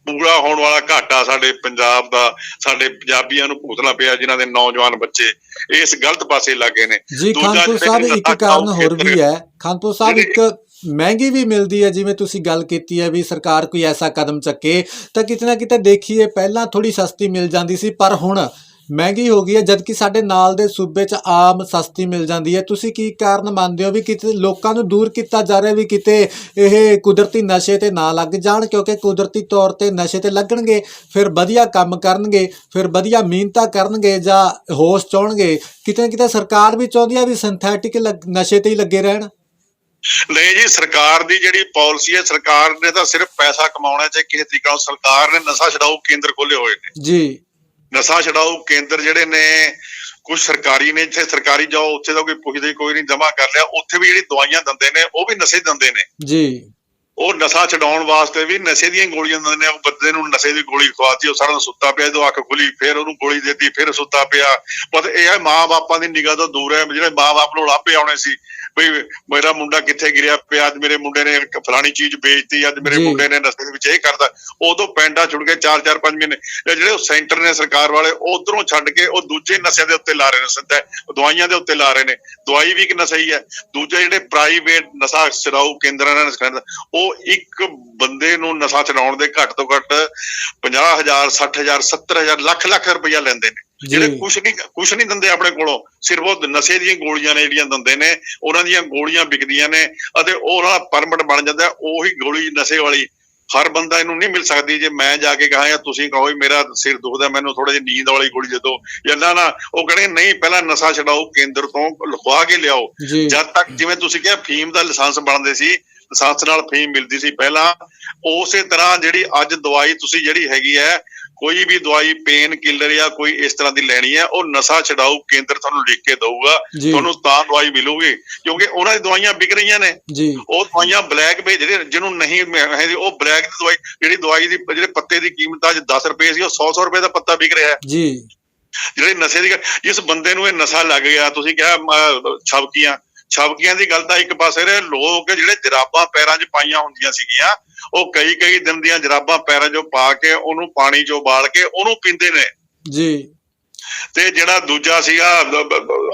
ਪੂਰਾ ਹੋਣ ਵਾਲਾ ਘਾਟਾ ਸਾਡੇ ਪੰਜਾਬ ਦਾ, ਸਾਡੇ ਪੰਜਾਬੀਆਂ ਨੂੰ ਭੁਗਤਣਾ ਪਿਆ, ਜਿਨ੍ਹਾਂ ਦੇ ਨੌਜਵਾਨ ਬੱਚੇ ਇਸ ਗਲਤ ਪਾਸੇ ਲੱਗੇ ਨੇ। ਖਾਨਪੁਰ ਸਾਹਿਬ ਇੱਕ ਕਾਰਨ ਹੋਰ ਵੀ ਹੈ, ਖਾਨਪੁਰ ਸਾਹਿਬ ਇੱਕ ਮਹਿੰਗੀ ਵੀ ਮਿਲਦੀ ਹੈ। ਜਿਵੇਂ ਤੁਸੀਂ ਗੱਲ ਕੀਤੀ ਹੈ ਵੀ ਸਰਕਾਰ ਕੋਈ ਐਸਾ ਕਦਮ ਚੱਕੇ ਤਾਂ ਕਿਤੇ ਨਾ ਕਿਤੇ ਦੇਖੀਏ, ਪਹਿਲਾਂ ਥੋੜੀ ਸਸਤੀ ਮਿਲ ਜਾਂਦੀ ਸੀ, ਪਰ ਹੁਣ ਮਹਿੰਗੀ ਹੋ ਗਈ ਹੈ, ਜਦਕਿ ਸਾਡੇ ਨਾਲ ਦੇ ਸੂਬੇ 'ਚ ਆਮ ਸਸਤੀ ਮਿਲ ਜਾਂਦੀ ਹੈ। ਤੁਸੀਂ ਕੀ ਕਾਰਨ ਮੰਨਦੇ ਹੋ ਵੀ ਕਿਤੇ ਲੋਕਾਂ ਨੂੰ ਦੂਰ ਕੀਤਾ ਜਾ ਰਿਹਾ, ਵੀ ਕਿਤੇ ਇਹ ਕੁਦਰਤੀ ਨਸ਼ੇ ਤੇ ਨਾ ਲੱਗ ਜਾਣ? ਕਿਉਂਕਿ ਕੁਦਰਤੀ ਤੌਰ ਤੇ ਨਸ਼ੇ ਤੇ ਲੱਗਣਗੇ, ਫਿਰ ਵਧੀਆ ਕੰਮ ਕਰਨਗੇ, ਫਿਰ ਵਧੀਆ ਮਿਹਨਤਾਂ ਕਰਨਗੇ ਜਾਂ ਹੋਸ਼ ਚਾਉਣਗੇ। ਕਿਤੇ ਨਾ ਕਿਤੇ ਸਰਕਾਰ ਵੀ ਚਾਹੁੰਦੀ ਹੈ ਵੀ ਸਿੰਥੈਟਿਕ ਨਸ਼ੇ ਤੇ ਹੀ ਲੱਗੇ ਰਹਿਣ। ਨਹੀਂ ਜੀ, ਸਰਕਾਰ ਦੀ ਜਿਹੜੀ ਪਾਲਿਸੀ ਹੈ, ਸਰਕਾਰ ਨੇ ਤਾਂ ਸਿਰਫ ਪੈਸਾ ਕਮਾਉਣਾ, ਚਾਹੇ ਕਿਸੇ ਤਰੀਕੇ ਨਾਲ। ਸਰਕਾਰ ਨੇ ਨਸ਼ਾ ਛਡਾਊ ਕੇਂਦਰ ਖੋਲੇ ਹੋਏ ਨੇ। ਨਸ਼ਾ ਛਡਾਊ ਕੇਂਦਰ ਜਿਹੜੇ ਨੇ ਕੁਝ ਸਰਕਾਰੀ ਨੇ, ਜਿੱਥੇ ਸਰਕਾਰੀ ਜਾਓ ਉੱਥੇ ਤਾਂ ਕੋਈ ਪੁੱਛਦੇ ਕੋਈ ਨਹੀਂ, ਜਮਾ ਕਰ ਲਿਆ। ਉੱਥੇ ਵੀ ਜਿਹੜੀ ਦਵਾਈਆਂ ਦਿੰਦੇ ਨੇ ਉਹ ਵੀ ਨਸ਼ੇ ਦਿੰਦੇ ਨੇ। ਉਹ ਨਸ਼ਾ ਛਡਾਉਣ ਵਾਸਤੇ ਵੀ ਨਸ਼ੇ ਦੀਆਂ ਗੋਲੀਆਂ ਦਿੰਦੇ ਨੇ। ਉਹ ਬੰਦੇ ਨੂੰ ਨਸ਼ੇ ਦੀ ਗੋਲੀ ਖਵਾਤੀ, ਉਹ ਸਾਰਾ ਦਿਨ ਸੁੱਤਾ ਪਿਆ, ਜਦੋਂ ਅੱਖ ਖੁੱਲੀ ਫਿਰ ਉਹਨੂੰ ਗੋਲੀ ਦੇਤੀ, ਫਿਰ ਸੁੱਤਾ ਪਿਆ। ਪਰ ਇਹ ਹੈ ਮਾਂ ਬਾਪਾਂ ਦੀ ਨਿਗਾਹ ਤੋਂ ਦੂਰ ਹੈ। ਜਿਹੜੇ ਮਾਂ ਬਾਪ ਨੂੰ ਲਾਭੇ ਆਉਣੇ ਸੀ ਬਈ ਮੇਰਾ ਮੁੰਡਾ ਕਿੱਥੇ ਗਿਰਿਆ ਪਿਆ, ਅੱਜ ਮੇਰੇ ਮੁੰਡੇ ਨੇ ਫਲਾਣੀ ਚੀਜ਼ ਵੇਚਤੀ, ਅੱਜ ਮੇਰੇ ਮੁੰਡੇ ਨੇ ਨਸ਼ੇ ਦੇ ਵਿੱਚ ਇਹ ਕਰਦਾ, ਉਦੋਂ ਪੈਂਡਾ ਛੁੱਟ ਕੇ 4-4-5 ਮਹੀਨੇ ਜਿਹੜੇ ਸੈਂਟਰ ਨੇ ਸਰਕਾਰ ਵਾਲੇ ਉਧਰੋਂ ਛੱਡ ਕੇ ਉਹ ਦੂਜੇ ਨਸ਼ਿਆਂ ਦੇ ਉੱਤੇ ਲਾ ਰਹੇ ਨੇ, ਦਵਾਈਆਂ ਦੇ ਉੱਤੇ ਲਾ ਰਹੇ ਨੇ। ਦਵਾਈ ਵੀ ਇੱਕ ਨਸ਼ਾ ਹੀ ਹੈ। ਦੂਜੇ ਜਿਹੜੇ ਪ੍ਰਾਈਵੇਟ ਨਸ਼ਾ ਛਡਾਊ ਕੇਂਦਰਾਂ ਨੇ, ਉਹ ਇੱਕ ਬੰਦੇ ਨੂੰ ਨਸ਼ਾ ਛਡਾਉਣ ਦੇ ਘੱਟ ਤੋਂ ਘੱਟ 50,000, 60,000, 70,000, ਲੱਖ ਰੁਪਇਆ ਲੈਂਦੇ ਨੇ। ਜਿਹੜੇ ਕੁਛ ਨਹੀਂ ਦਿੰਦੇ ਆਪਣੇ ਕੋਲੋਂ, ਸਿਰਫ ਉਹ ਨਸ਼ੇ ਦੀਆਂ ਗੋਲੀਆਂ ਨੇ ਜਿਹੜੀਆਂ ਦਿੰਦੇ ਨੇ। ਉਹਨਾਂ ਦੀਆਂ ਗੋਲੀਆਂ ਵਿਕਦੀਆਂ ਨੇ ਅਤੇ ਉਹਨਾਂ ਦਾ ਪਰਮਿਟ ਬਣ ਜਾਂਦਾ। ਉਹੀ ਗੋਲੀ ਨਸ਼ੇ ਵਾਲੀ ਹਰ ਬੰਦਾ ਇਹਨੂੰ ਨਹੀਂ ਮਿਲ ਸਕਦੀ। ਜੇ ਮੈਂ ਜਾ ਕੇ ਕਹਾਂ ਜਾਂ ਤੁਸੀਂ ਕਹੋ ਮੇਰਾ ਸਿਰ ਦੁਖਦਾ, ਮੈਨੂੰ ਥੋੜਾ ਜਿਹੀ ਨੀਂਦ ਵਾਲੀ ਗੋਲੀ ਦੇ ਦਿਓ ਜਾਂ ਨਾ, ਉਹ ਕਹਿੰਦੇ ਨਹੀਂ, ਪਹਿਲਾਂ ਨਸ਼ਾ ਛਡਾਊ ਕੇਂਦਰ ਤੋਂ ਲਿਖਵਾ ਕੇ ਲਿਆਓ। ਜਦ ਤੱਕ ਜਿਵੇਂ ਤੁਸੀਂ ਕਿਹਾ ਫੀਮ ਦਾ ਲਾਇਸੈਂਸ ਬਣਦੇ ਸੀ, ਲਾਇਸੈਂਸ ਨਾਲ ਫੀਮ ਮਿਲਦੀ ਸੀ ਪਹਿਲਾਂ, ਉਸੇ ਤਰ੍ਹਾਂ ਜਿਹੜੀ ਅੱਜ ਦਵਾਈ ਤੁਸੀਂ ਜਿਹੜੀ ਹੈਗੀ ਹੈ ਕੋਈ ਵੀ ਦਵਾਈ ਪੇਨ ਕਿਲਰ ਜਾਂ ਕੋਈ ਇਸ ਤਰ੍ਹਾਂ ਦੀ ਲੈਣੀ ਹੈ, ਉਹ ਨਸ਼ਾ ਛਡਾਊ ਕੇਂਦਰ ਤੁਹਾਨੂੰ ਲਿਖ ਕੇ ਦਊਗਾ, ਤੁਹਾਨੂੰ ਤਾਂ ਦਵਾਈ ਮਿਲੂਗੀ, ਕਿਉਂਕਿ ਉਹਨਾਂ ਦੀ ਦਵਾਈਆਂ ਵਿਕ ਰਹੀਆਂ ਨੇ। ਉਹ ਦਵਾਈਆਂ ਬਲੈਕ ਵੇਚ ਜਿਹੜੇ ਜਿਹਨੂੰ ਨਹੀਂ ਹੈ, ਉਹ ਬਲੈਕ ਦੀ ਦਵਾਈ, ਜਿਹੜੀ ਦਵਾਈ ਦੀ ਜਿਹੜੇ ਪੱਤੇ ਦੀ ਕੀਮਤ ਅੱਜ 10 ਰੁਪਏ ਸੀ, ਉਹ 100 ਰੁਪਏ ਦਾ ਪੱਤਾ ਵਿਕ ਰਿਹਾ ਜੀ। ਜਿਹੜੇ ਨਸ਼ੇ ਦੀ, ਜਿਸ ਬੰਦੇ ਨੂੰ ਇਹ ਨਸ਼ਾ ਲੱਗ ਗਿਆ, ਤੁਸੀਂ ਕਿਹਾ ਛਬਕੀਆਂ ਦੀ ਗੱਲ ਤਾਂ ਇੱਕ ਪਾਸੇ ਰਹੇ, ਲੋਕ ਜਿਹੜੇ ਜਰਾਬਾਂ ਪੈਰਾਂ 'ਚ ਪਾਈਆਂ ਹੁੰਦੀਆਂ ਸੀਗੀਆਂ, ਉਹ ਕਈ ਦਿਨ ਦੀਆਂ ਜਰਾਬਾਂ ਪੈਰਾਂ 'ਚੋਂ ਪਾ ਕੇ ਉਹਨੂੰ ਪਾਣੀ 'ਚ ਉਬਾਲ ਕੇ ਉਹਨੂੰ ਪੀਂਦੇ ਨੇ ਜੀ। ਤੇ ਜਿਹੜਾ ਦੂਜਾ ਸੀਗਾ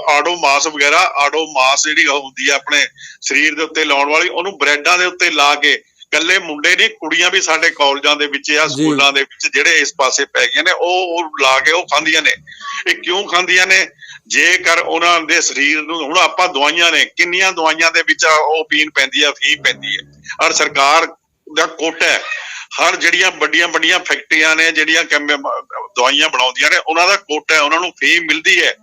ਆਡੋਮਾਸ ਵਗੈਰਾ, ਆਡੋਮਾਸ ਜਿਹੜੀ ਹੁੰਦੀ ਆ ਆਪਣੇ ਸਰੀਰ ਦੇ ਉੱਤੇ ਲਾਉਣ ਵਾਲੀ, ਉਹਨੂੰ ਬ੍ਰੈਡਾਂ ਦੇ ਉੱਤੇ ਲਾ ਕੇ, ਇਕੱਲੇ ਮੁੰਡੇ ਨਹੀਂ, ਕੁੜੀਆਂ ਵੀ ਸਾਡੇ ਕਾਲਜਾਂ ਦੇ ਵਿੱਚ ਜਾਂ ਸਕੂਲਾਂ ਦੇ ਵਿੱਚ ਜਿਹੜੇ ਇਸ ਪਾਸੇ ਪੈ ਗਏ ਨੇ, ਉਹ ਲਾ ਕੇ ਉਹ ਖਾਂਦੀਆਂ ਨੇ। ਇਹ ਕਿਉਂ ਖਾਂਦੀਆਂ ਨੇ? ਜੇਕਰ ਉਹਨਾਂ ਦੇ ਸਰੀਰ ਨੂੰ, ਹੁਣ ਆਪਾਂ ਦਵਾਈਆਂ ਨੇ, ਕਿੰਨੀਆਂ ਦਵਾਈਆਂ ਦੇ ਵਿੱਚ ਉਹ ਪੀਣ ਪੈਂਦੀ ਹੈ, ਅਫੀਮ ਪੈਂਦੀ ਹੈ, ਔਰ ਸਰਕਾਰ ਦਾ ਕੋਟਾ ਹੈ, ਹਰ ਜਿਹੜੀਆਂ ਵੱਡੀਆਂ ਫੈਕਟਰੀਆਂ ਨੇ ਜਿਹੜੀਆਂ ਦਵਾਈਆਂ ਬਣਾਉਂਦੀਆਂ ਨੇ, ਉਹਨਾਂ ਦਾ ਕੋਟਾ ਹੈ, ਉਹਨਾਂ ਨੂੰ ਫੀਮ ਮਿਲਦੀ ਹੈ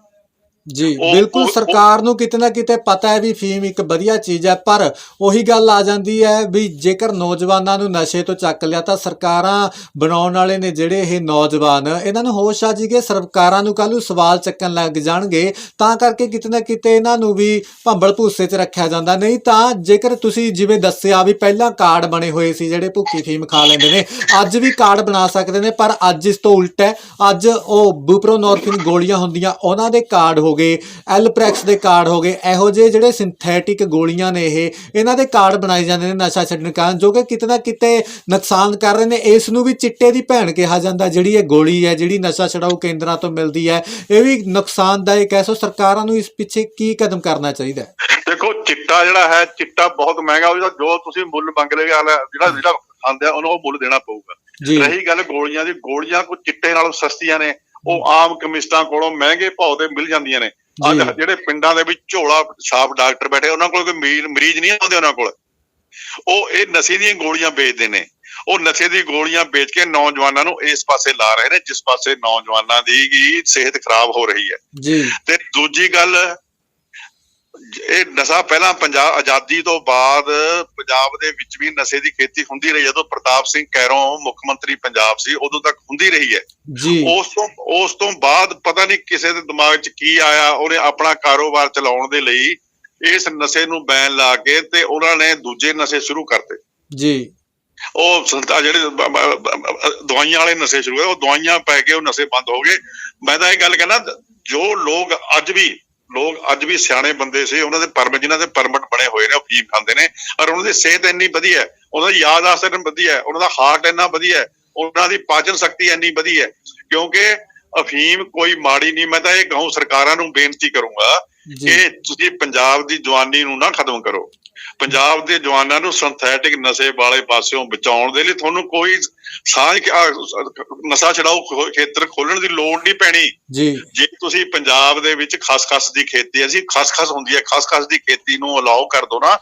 ਜੀ। ਬਿਲਕੁਲ, ਸਰਕਾਰ ਨੂੰ ਕਿਤੇ ਨਾ ਕਿਤੇ ਪਤਾ ਹੈ ਵੀ ਫੀਮ ਇੱਕ ਵਧੀਆ ਚੀਜ਼ ਹੈ, ਪਰ ਉਹੀ ਗੱਲ ਆ ਜਾਂਦੀ ਹੈ ਵੀ ਜੇਕਰ ਨੌਜਵਾਨਾਂ ਨੂੰ ਨਸ਼ੇ ਤੋਂ ਚੱਕ ਲਿਆ ਤਾਂ ਸਰਕਾਰਾਂ ਬਣਾਉਣ ਵਾਲੇ ਨੇ ਜਿਹੜੇ ਇਹ ਨੌਜਵਾਨ, ਇਹਨਾਂ ਨੂੰ ਹੋਸ਼ ਆ ਜੀਗੇ, ਸਰਕਾਰਾਂ ਨੂੰ ਕੱਲ੍ਹ ਨੂੰ ਸਵਾਲ ਚੱਕਣ ਲੱਗ ਜਾਣਗੇ, ਤਾਂ ਕਰਕੇ ਕਿਤੇ ਨਾ ਕਿਤੇ ਇਹਨਾਂ ਨੂੰ ਵੀ ਭੰਬਲ ਭੂਸੇ 'ਚ ਰੱਖਿਆ ਜਾਂਦਾ। ਨਹੀਂ ਤਾਂ ਜੇਕਰ ਤੁਸੀਂ ਜਿਵੇਂ ਦੱਸਿਆ ਵੀ ਪਹਿਲਾਂ ਕਾਰਡ ਬਣੇ ਹੋਏ ਸੀ, ਜਿਹੜੇ ਭੁੱਖੀ ਫੀਮ ਖਾ ਲੈਂਦੇ ਨੇ, ਅੱਜ ਵੀ ਕਾਰਡ ਬਣਾ ਸਕਦੇ ਨੇ, ਪਰ ਅੱਜ ਇਸ ਤੋਂ ਉਲਟ ਹੈ। ਅੱਜ ਉਹ ਬੂਪਰੋਨੋਰਫਿਨ ਗੋਲੀਆਂ ਹੁੰਦੀਆਂ, ਉਹਨਾਂ ਦੇ ਕਾਰਡ ਹੋ ਗਏ, ਐਲਪ੍ਰੈਕਸ ਦੇ ਕਾਰਡ ਹੋ ਗਏ, ਇਹੋ ਜਿਹੇ ਜਿਹੜੇ ਸਿੰਥੈਟਿਕ ਗੋਲੀਆਂ ਨੇ, ਇਹਨਾਂ ਦੇ ਕਾਰਡ ਬਣਾਏ ਜਾਂਦੇ ਨੇ ਨਸ਼ਾ ਛੱਡਣ ਕਾਰਨ, ਜੋ ਕਿ ਕਿਤੇ ਨਾ ਕਿਤੇ ਨੁਕਸਾਨ ਕਰ ਰਹੇ ਨੇ। ਇਸ ਨੂੰ ਵੀ ਚਿੱਟੇ ਦੀ ਭੈਣ ਕਿਹਾ ਜਾਂਦਾ, ਜਿਹੜੀ ਇਹ ਗੋਲੀ ਹੈ, ਜਿਹੜੀ ਨਸ਼ਾ ਛਡਾਊ ਕੇਂਦਰਾਂ ਤੋਂ ਮਿਲਦੀ ਹੈ, ਇਹ ਵੀ ਨੁਕਸਾਨਦਾਇਕ ਹੈ। ਸੋ ਸਰਕਾਰਾਂ ਨੂੰ ਇਸ ਪਿੱਛੇ ਕੀ ਕਦਮ ਕਰਨਾ ਚਾਹੀਦਾ ਹੈ? ਦੇਖੋ, ਚਿੱਟਾ ਜਿਹੜਾ ਹੈ, ਚਿੱਟਾ ਬਹੁਤ ਮਹਿੰਗਾ, ਉਹਦਾ ਜੋ ਤੁਸੀਂ ਮੁੱਲ ਮੰਗ ਰਹੇ, ਜਿਹੜਾ ਖਾਂਦਾ ਉਹਨੂੰ ਉਹ ਮੁੱਲ ਦੇਣਾ ਪਊਗਾ। ਰਹੀ ਗੱਲ ਗੋਲੀਆਂ ਦੀ, ਗੋਲੀਆਂ ਕੋਈ ਚਿੱਟੇ ਨਾਲੋਂ ਸਸਤੀਆਂ ਨੇ, ਉਹ ਆਮ ਕੈਮਿਸਟਾਂ ਕੋਲੋਂ ਮਹਿੰਗੇ ਭਾਅ ਦੇ ਮਿਲ ਜਾਂਦੀਆਂ ਨੇ। ਅੱਜ ਜਿਹੜੇ ਪਿੰਡਾਂ ਦੇ ਵਿੱਚ ਝੋਲਾ ਛਾਪ ਡਾਕਟਰ ਬੈਠੇ, ਉਹਨਾਂ ਕੋਲ ਕੋਈ ਮਰੀਜ਼ ਨਹੀਂ ਆਉਂਦੇ, ਉਹਨਾਂ ਕੋਲ ਉਹ ਇਹ ਨਸ਼ੇ ਦੀਆਂ ਗੋਲੀਆਂ ਵੇਚਦੇ ਨੇ। ਉਹ ਨਸ਼ੇ ਦੀ ਗੋਲੀਆਂ ਵੇਚ ਕੇ ਨੌਜਵਾਨਾਂ ਨੂੰ ਇਸ ਪਾਸੇ ਲਾ ਰਹੇ ਨੇ, ਜਿਸ ਪਾਸੇ ਨੌਜਵਾਨਾਂ ਦੀ ਸਿਹਤ ਖਰਾਬ ਹੋ ਰਹੀ ਹੈ। ਤੇ ਦੂਜੀ ਗੱਲ, ਇਹ ਨਸ਼ਾ ਪਹਿਲਾਂ ਪੰਜਾਬ ਆਜ਼ਾਦੀ ਤੋਂ ਬਾਅਦ ਪੰਜਾਬ ਦੇ ਵਿੱਚ ਵੀ ਨਸ਼ੇ ਦੀ ਖੇਤੀ ਹੁੰਦੀ ਰਹੀ। ਜਦੋਂ ਪ੍ਰਤਾਪ ਸਿੰਘ ਕੈਰੋਂ ਮੁੱਖ ਮੰਤਰੀ ਪੰਜਾਬ ਸੀ, ਉਦੋਂ ਤੱਕ ਹੁੰਦੀ ਰਹੀ ਹੈ। ਉਸ ਤੋਂ ਬਾਅਦ ਪਤਾ ਨਹੀਂ ਕਿਸੇ ਦੇ ਦਿਮਾਗ 'ਚ ਕੀ ਆਇਆ, ਉਹਨੇ ਆਪਣਾ ਕਾਰੋਬਾਰ ਚਲਾਉਣ ਦੇ ਲਈ ਇਸ ਨਸ਼ੇ ਨੂੰ ਬੈਨ ਲਾ ਕੇ ਤੇ ਉਹਨਾਂ ਨੇ ਦੂਜੇ ਨਸ਼ੇ ਸ਼ੁਰੂ ਕਰਤੇ ਜੀ। ਉਹ ਜਿਹੜੇ ਦਵਾਈਆਂ ਵਾਲੇ ਨਸ਼ੇ ਸ਼ੁਰੂ ਹੋਏ, ਉਹ ਦਵਾਈਆਂ ਪੈ ਕੇ ਉਹ ਨਸ਼ੇ ਬੰਦ ਹੋ ਗਏ। ਮੈਂ ਤਾਂ ਇਹ ਗੱਲ ਕਹਿੰਦਾ, ਜੋ ਲੋਕ ਅੱਜ ਵੀ ਸਿਆਣੇ ਬੰਦੇ ਸੀ, ਉਹਨਾਂ ਦੇ ਪਰਮਿਟ, ਜਿਨ੍ਹਾਂ ਦੇ ਪਰਮਿਟ ਬਣੇ ਹੋਏ ਨੇ, ਉਹ ਫੀਮ ਖਾਂਦੇ ਨੇ, ਔਰ ਉਹਨਾਂ ਦੀ ਸਿਹਤ ਇੰਨੀ ਵਧੀਆ, ਉਹਨਾਂ ਦੀ ਯਾਦਾਸ਼ਤ ਇੰਨੀ ਵਧੀਆ, ਉਹਨਾਂ ਦਾ ਹਾਰਟ ਇੰਨਾ ਵਧੀਆ, ਉਹਨਾਂ ਦੀ ਪਾਚਨ ਸ਼ਕਤੀ ਇੰਨੀ ਵਧੀਆ, ਕਿਉਂਕਿ ਅਫੀਮ ਕੋਈ ਮਾੜੀ ਨਹੀਂ। ਮੈਂ ਤਾਂ ਇਹ ਕਹੂੰ, ਸਰਕਾਰਾਂ ਨੂੰ ਬੇਨਤੀ ਕਰੂੰਗਾ ਕਿ ਤੁਸੀਂ ਪੰਜਾਬ ਦੀ ਜਵਾਨੀ ਨੂੰ ਨਾ ਖਤਮ ਕਰੋ। ਪੰਜਾਬ ਦੇ ਜਵਾਨਾਂ ਨੂੰ ਸਿੰਥੈਟਿਕ ਨਸ਼ੇ ਵਾਲੇ ਪਾਸਿਓਂ ਬਚਾਉਣ ਦੇ ਲਈ ਤੁਹਾਨੂੰ ਕੋਈ ਨਸ਼ਾ ਛਡਾਊ ਖੇਤਰ ਖੋਲਣ ਦੀ ਲੋੜ ਨਹੀਂ ਪੈਣੀ। ਜੇ ਤੁਸੀਂ ਪੰਜਾਬ ਦੇ ਵਿੱਚ ਖਸਖਸ ਦੀ ਖੇਤੀ, ਅਸੀਂ ਖਸਖਸ ਹੁੰਦੀ ਹੈ, ਖਸਖਸ ਦੀ ਖੇਤੀ ਨੂੰ ਅਲਾਓ ਕਰ ਦੋ ਨਾ,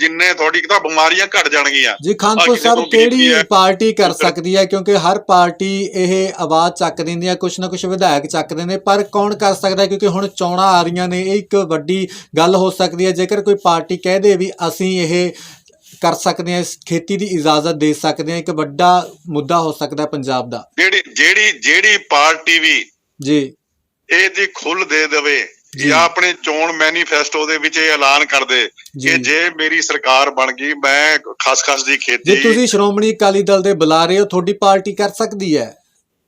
ਜਿੰਨੇ ਤੁਹਾਡੀ ਤਾਂ ਬਿਮਾਰੀਆਂ ਘਟ ਜਾਣਗੀਆਂ ਜੀ। ਖਾਨਪੁਰ ਸਾਹਿਬ ਕਿਹੜੀ ਪਾਰਟੀ ਕਰ ਸਕਦੀ ਹੈ? ਕਿਉਂਕਿ ਹਰ ਪਾਰਟੀ ਇਹ ਆਵਾਜ਼ ਚੱਕ ਦਿੰਦੀ ਹੈ, ਕੁਛ ਨਾ ਕੁਛ ਵਿਧਾਇਕ ਚੱਕਦੇ ਨੇ, ਪਰ ਕੌਣ ਕਰ ਸਕਦਾ? ਕਿਉਂਕਿ ਹੁਣ ਚੋਣਾਂ ਆ ਰਹੀਆਂ ਨੇ, ਇਹ ਇੱਕ ਵੱਡੀ ਗੱਲ ਹੋ ਸਕਦੀ ਹੈ। ਜੇਕਰ ਕੋਈ ਪਾਰਟੀ ਕਹਿ ਦੇ ਵੀ ਅਸੀਂ ਇਹ ਕਰ ਸਕਦੇ ਹਾਂ, ਇਸ ਖੇਤੀ ਦੀ ਇਜਾਜ਼ਤ ਦੇ ਸਕਦੇ ਹਾਂ, ਇੱਕ ਵੱਡਾ ਮੁੱਦਾ ਹੋ ਸਕਦਾ ਪੰਜਾਬ ਦਾ। ਜਿਹੜੀ ਪਾਰਟੀ ਵੀ ਜੀ ਇਹਦੀ ਖੁੱਲ ਦੇ ਦੇਵੇ ਜਾਂ ਆਪਣੇ ਚੋਣ ਮੈਨੀਫੈਸਟੋ ਦੇ ਵਿੱਚ ਇਹ ਐਲਾਨ ਕਰ ਦੇ ਕਿ ਜੇ ਮੇਰੀ ਸਰਕਾਰ ਬਣ ਗਈ, ਮੈਂ ਖਸਖਸ ਦੀ ਖੇਤੀ। ਜੇ ਤੁਸੀਂ ਸ਼੍ਰੋਮਣੀ ਅਕਾਲੀ ਦਲ ਦੇ ਬੁਲਾ ਰਹੇ ਹੋ, ਤੁਹਾਡੀ ਪਾਰਟੀ ਕਰ ਸਕਦੀ ਹੈ?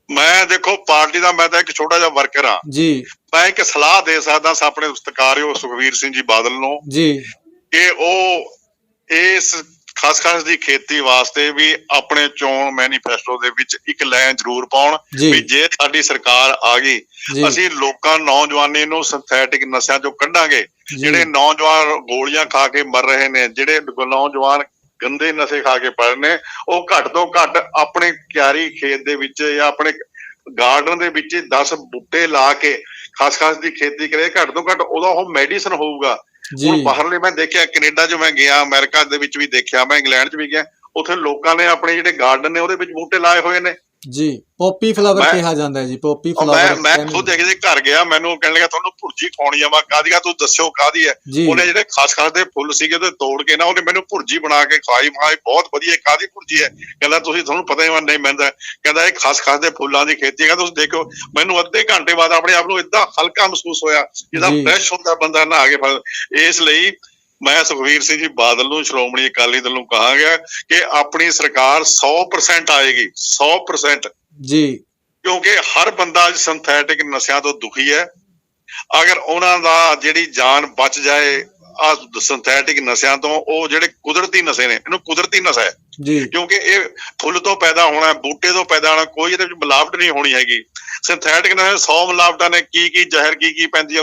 ਮੈਂ ਦੇਖੋ, ਪਾਰਟੀ ਦਾ ਮੈਂ ਤਾਂ ਇੱਕ ਛੋਟਾ ਜਿਹਾ ਵਰਕਰ ਹਾਂ ਜੀ। ਮੈਂ ਇੱਕ ਸਲਾਹ ਦੇ ਸਕਦਾ ਆਪਣੇ ਸਤਿਕਾਰਯੋਗ ਸੁਖਬੀਰ ਸਿੰਘ ਜੀ ਬਾਦਲ ਨੂੰ ਜੀ, ਕਿ ਉਹ ਇਸ ਖਸਖਸ ਦੀ ਖੇਤੀ ਵਾਸਤੇ ਵੀ ਆਪਣੇ ਚੋਣ ਮੈਨੀਫੈਸਟੋ ਦੇ ਵਿੱਚ ਇੱਕ ਲਾਈਨ ਜ਼ਰੂਰ ਪਾਉਣ ਵੀ ਜੇ ਸਾਡੀ ਸਰਕਾਰ ਆ ਗਈ, ਅਸੀਂ ਲੋਕਾਂ, ਨੌਜਵਾਨੀ ਨੂੰ ਸਿੰਥੈਟਿਕ ਨਸ਼ਿਆਂ ਚੋਂ ਕੱਢਾਂਗੇ। ਜਿਹੜੇ ਨੌਜਵਾਨ ਗੋਲੀਆਂ ਖਾ ਕੇ ਮਰ ਰਹੇ ਨੇ, ਜਿਹੜੇ ਨੌਜਵਾਨ ਗੰਦੇ ਨਸ਼ੇ ਖਾ ਕੇ ਪੜ ਰਹੇ ਨੇ, ਉਹ ਘੱਟ ਤੋਂ ਘੱਟ ਆਪਣੇ ਕਿਆਰੀ ਖੇਤ ਦੇ ਵਿੱਚ ਜਾਂ ਆਪਣੇ ਗਾਰਡਨ ਦੇ ਵਿੱਚ 10 ਬੂਟੇ ਲਾ ਕੇ ਖਸਖਸ ਦੀ ਖੇਤੀ ਕਰੇ। ਘੱਟ ਤੋਂ ਘੱਟ ਉਹਦਾ ਉਹ ਮੈਡੀਸਨ ਹੋਊਗਾ। ਹੁਣ ਬਾਹਰਲੇ ਮੈਂ ਦੇਖਿਆ, ਕੈਨੇਡਾ 'ਚ ਮੈਂ ਗਿਆ, ਅਮਰੀਕਾ ਦੇ ਵਿੱਚ ਵੀ ਦੇਖਿਆ, ਮੈਂ ਇੰਗਲੈਂਡ 'ਚ ਵੀ ਗਿਆ, ਉੱਥੇ ਲੋਕਾਂ ਨੇ ਆਪਣੇ ਜਿਹੜੇ ਗਾਰਡਨ ਨੇ ਉਹਦੇ ਵਿੱਚ ਬੂਟੇ ਲਾਏ ਹੋਏ ਨੇ। ਜੀ ਪੋਪੀ ਫਲਾਵਰ ਮੈਂ ਕਿਹਾ ਜਾਂਦਾ ਹੈ ਜੀ, ਪੋਪੀ ਮੈਂ ਫਲਾਵਰ ਮੈਂ ਖੁਦ ਇੱਕ ਦੇ ਘਰ ਗਿਆ, ਮੈਨੂੰ ਕਹਿਣ ਲੱਗਾ ਤੁਹਾਨੂੰ ਭੁਰਜੀ ਖਾਣੀ ਆ। ਮੈਂ ਕਾਹਦੀ ਆ, ਤੂੰ ਦੱਸਿਓ ਕਾਹਦੀ ਹੈ। ਜੀ ਉਹਨੇ ਜਿਹੜੇ ਖਾਸ ਦੇ ਫੁੱਲ ਸੀਗੇ ਉਹਦੇ ਤੋੜ ਕੇ ਨਾ ਉਹਨੇ ਮੈਨੂੰ ਭੁਰਜੀ ਬਣਾ ਕੇ ਖਵਾਈ। ਮੈਂ ਬਹੁਤ ਵਧੀਆ, ਕਾਹਦੀ ਭੁਰਜੀ ਹੈ? ਕਹਿੰਦਾ ਤੁਸੀਂ, ਤੁਹਾਨੂੰ ਪਤਾ ਹੀ ਨਹੀਂ। ਮੈਂ ਕਹਿੰਦਾ ਇਹ ਖਾਸ ਦੇ ਫੁੱਲਾਂ ਦੀ ਖੇਤੀ ਹੈ। ਤੁਸੀਂ ਦੇਖੋ, ਮੈਨੂੰ ਅੱਧੇ ਘੰਟੇ ਬਾਅਦ ਆਪਣੇ ਆਪ ਨੂੰ ਏਦਾਂ ਹਲਕਾ ਮਹਿਸੂਸ ਹੋਇਆ ਜਿੱਦਾਂ ਫਰੈਸ਼ ਹੁੰਦਾ ਬੰਦਾ ਨਹਾ ਕੇ। ਇਸ ਲਈ ਮੈਂ ਸੁਖਬੀਰ ਸਿੰਘ ਜੀ ਬਾਦਲ ਨੂੰ, ਸ਼੍ਰੋਮਣੀ ਅਕਾਲੀ ਦਲ ਨੂੰ ਕਹਾਂਗਾ ਕਿ ਆਪਣੀ ਸਰਕਾਰ 100% ਆਏਗੀ, 100%। ਜੀ ਕਿਉਂਕਿ ਹਰ ਬੰਦਾ ਅੱਜ ਸਿੰਥੈਟਿਕ ਨਸ਼ਿਆਂ ਤੋਂ ਦੁਖੀ ਹੈ। ਅਗਰ ਉਹਨਾਂ ਦਾ ਜਿਹੜੀ ਜਾਨ ਬਚ ਜਾਏ ਆ ਸਿੰਥੈਟਿਕ ਨਸ਼ਿਆਂ ਤੋਂ, ਉਹ ਜਿਹੜੇ ਕੁਦਰਤੀ ਨਸ਼ੇ ਨੇ, ਇਹਨੂੰ ਕੁਦਰਤੀ ਨਸ਼ਾ ਹੈ ਜੀ ਕਿਉਂਕਿ ਇਹ ਫੁੱਲ ਤੋਂ ਪੈਦਾ ਹੋਣਾ, ਬੂਟੇ ਤੋਂ ਪੈਦਾ ਹੋਣਾ, ਕੋਈ ਇਹਦੇ ਵਿੱਚ ਮਿਲਾਵਟ ਨਹੀਂ ਹੋਣੀ ਹੈਗੀ। ਸਿੰਥੈਟਿਕ ਨਸ਼ੇ 100 ਮਿਲਾਵਟਾਂ ਨੇ, ਕੀ ਜ਼ਹਿਰ ਕੀ ਪੈਂਦੀ ਹੈ।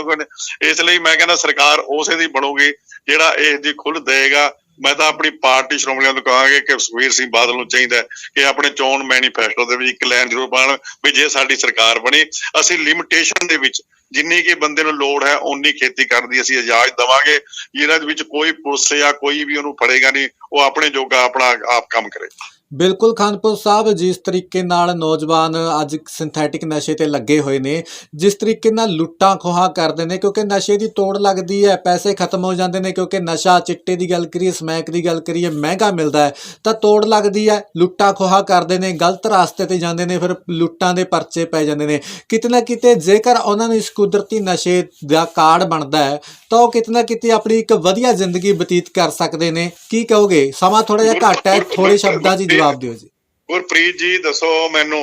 ਇਸ ਲਈ ਮੈਂ ਕਹਿੰਦਾ ਸਰਕਾਰ ਉਸੇ ਦੀ ਬਣੂਗੀ ਜਿਹੜਾ ਇਸ ਦੀ ਖੁੱਲ੍ਹ ਦੇਗਾ। ਮੈਂ ਤਾਂ ਆਪਣੀ ਪਾਰਟੀ ਸ਼੍ਰੋਮਣੀ ਨੂੰ ਕਹਾਂਗੇ ਕਿ ਸੁਖਬੀਰ ਸਿੰਘ ਬਾਦਲ ਨੂੰ ਚਾਹੀਦਾ ਕਿ ਆਪਣੇ ਚੋਣ ਮੈਨੀਫੈਸਟੋ ਦੇ ਵਿੱਚ ਇੱਕ ਲਾਈਨ ਜ਼ਰੂਰ ਪਾਉਣ ਵੀ ਜੇ ਸਾਡੀ ਸਰਕਾਰ ਬਣੀ, ਅਸੀਂ ਲਿਮਿਟੇਸ਼ਨ ਦੇ ਵਿੱਚ ਜਿੰਨੀ ਕਿ ਬੰਦੇ ਨੂੰ ਲੋੜ ਹੈ ਓਨੀ ਖੇਤੀ ਕਰਨ ਦੀ ਅਸੀਂ ਇਜਾਜ਼ਤ ਦੇਵਾਂਗੇ। ਜਿਹਨਾਂ ਦੇ ਵਿੱਚ ਕੋਈ ਪੁਲਿਸ ਜਾਂ ਕੋਈ ਵੀ ਉਹਨੂੰ ਫੜੇਗਾ ਨਹੀਂ, ਉਹ ਆਪਣੇ ਜੋਗਾ ਆਪਣਾ ਆਪ ਕੰਮ ਕਰੇ। ਬਿਲਕੁਲ ਖਾਨਪੁਰ ਸਾਹਿਬ, ਜਿਸ ਤਰੀਕੇ ਨਾਲ ਨੌਜਵਾਨ ਅੱਜ ਸਿੰਥੈਟਿਕ ਨਸ਼ੇ ਤੇ ਲੱਗੇ ਹੋਏ ਨੇ, ਜਿਸ ਤਰੀਕੇ ਨਾਲ ਲੁੱਟਾਂ ਖੋਹਾਂ ਕਰਦੇ ਨੇ, ਕਿਉਂਕਿ ਨਸ਼ੇ ਦੀ ਤੋੜ ਲੱਗਦੀ ਹੈ, ਪੈਸੇ ਖਤਮ ਹੋ ਜਾਂਦੇ ਨੇ, ਕਿਉਂਕਿ ਨਸ਼ਾ, ਚਿੱਟੇ ਦੀ ਗੱਲ ਕਰੀਏ, ਸਮੈਕ ਦੀ ਗੱਲ ਕਰੀਏ, ਮਹਿੰਗਾ ਮਿਲਦਾ ਹੈ ਤਾਂ ਤੋੜ ਲੱਗਦੀ ਹੈ, ਲੁੱਟਾਂ ਖੋਹਾਂ ਕਰਦੇ ਨੇ, ਗਲਤ ਰਾਸਤੇ ਤੇ ਜਾਂਦੇ ਨੇ, ਫਿਰ ਲੁੱਟਾਂ ਦੇ ਪਰਚੇ ਪੈ ਜਾਂਦੇ ਨੇ। ਕਿਤੇ ਨਾ ਕਿਤੇ ਜੇਕਰ ਉਹਨਾਂ ਨੂੰ ਇਸ ਕੁਦਰਤੀ ਨਸ਼ੇ ਦਾ ਕਾਰਡ ਬਣਦਾ ਹੈ ਤਾਂ ਉਹ ਕਿਤੇ ਨਾ ਕਿਤੇ ਆਪਣੀ ਇੱਕ ਵਧੀਆ ਜ਼ਿੰਦਗੀ ਬਤੀਤ ਕਰ ਸਕਦੇ ਨੇ। ਕੀ ਕਹੋਗੇ? ਸਮਾਂ ਥੋੜਾ ਜਿਹਾ ਘੱਟ ਹੈ, ਥੋੜੇ ਸ਼ਬਦਾਂ 'ਚ ਜਵਾਬ ਦਿਓ ਜੀ। ਗੁਰਪ੍ਰੀਤ ਜੀ ਦੱਸੋ ਮੈਨੂੰ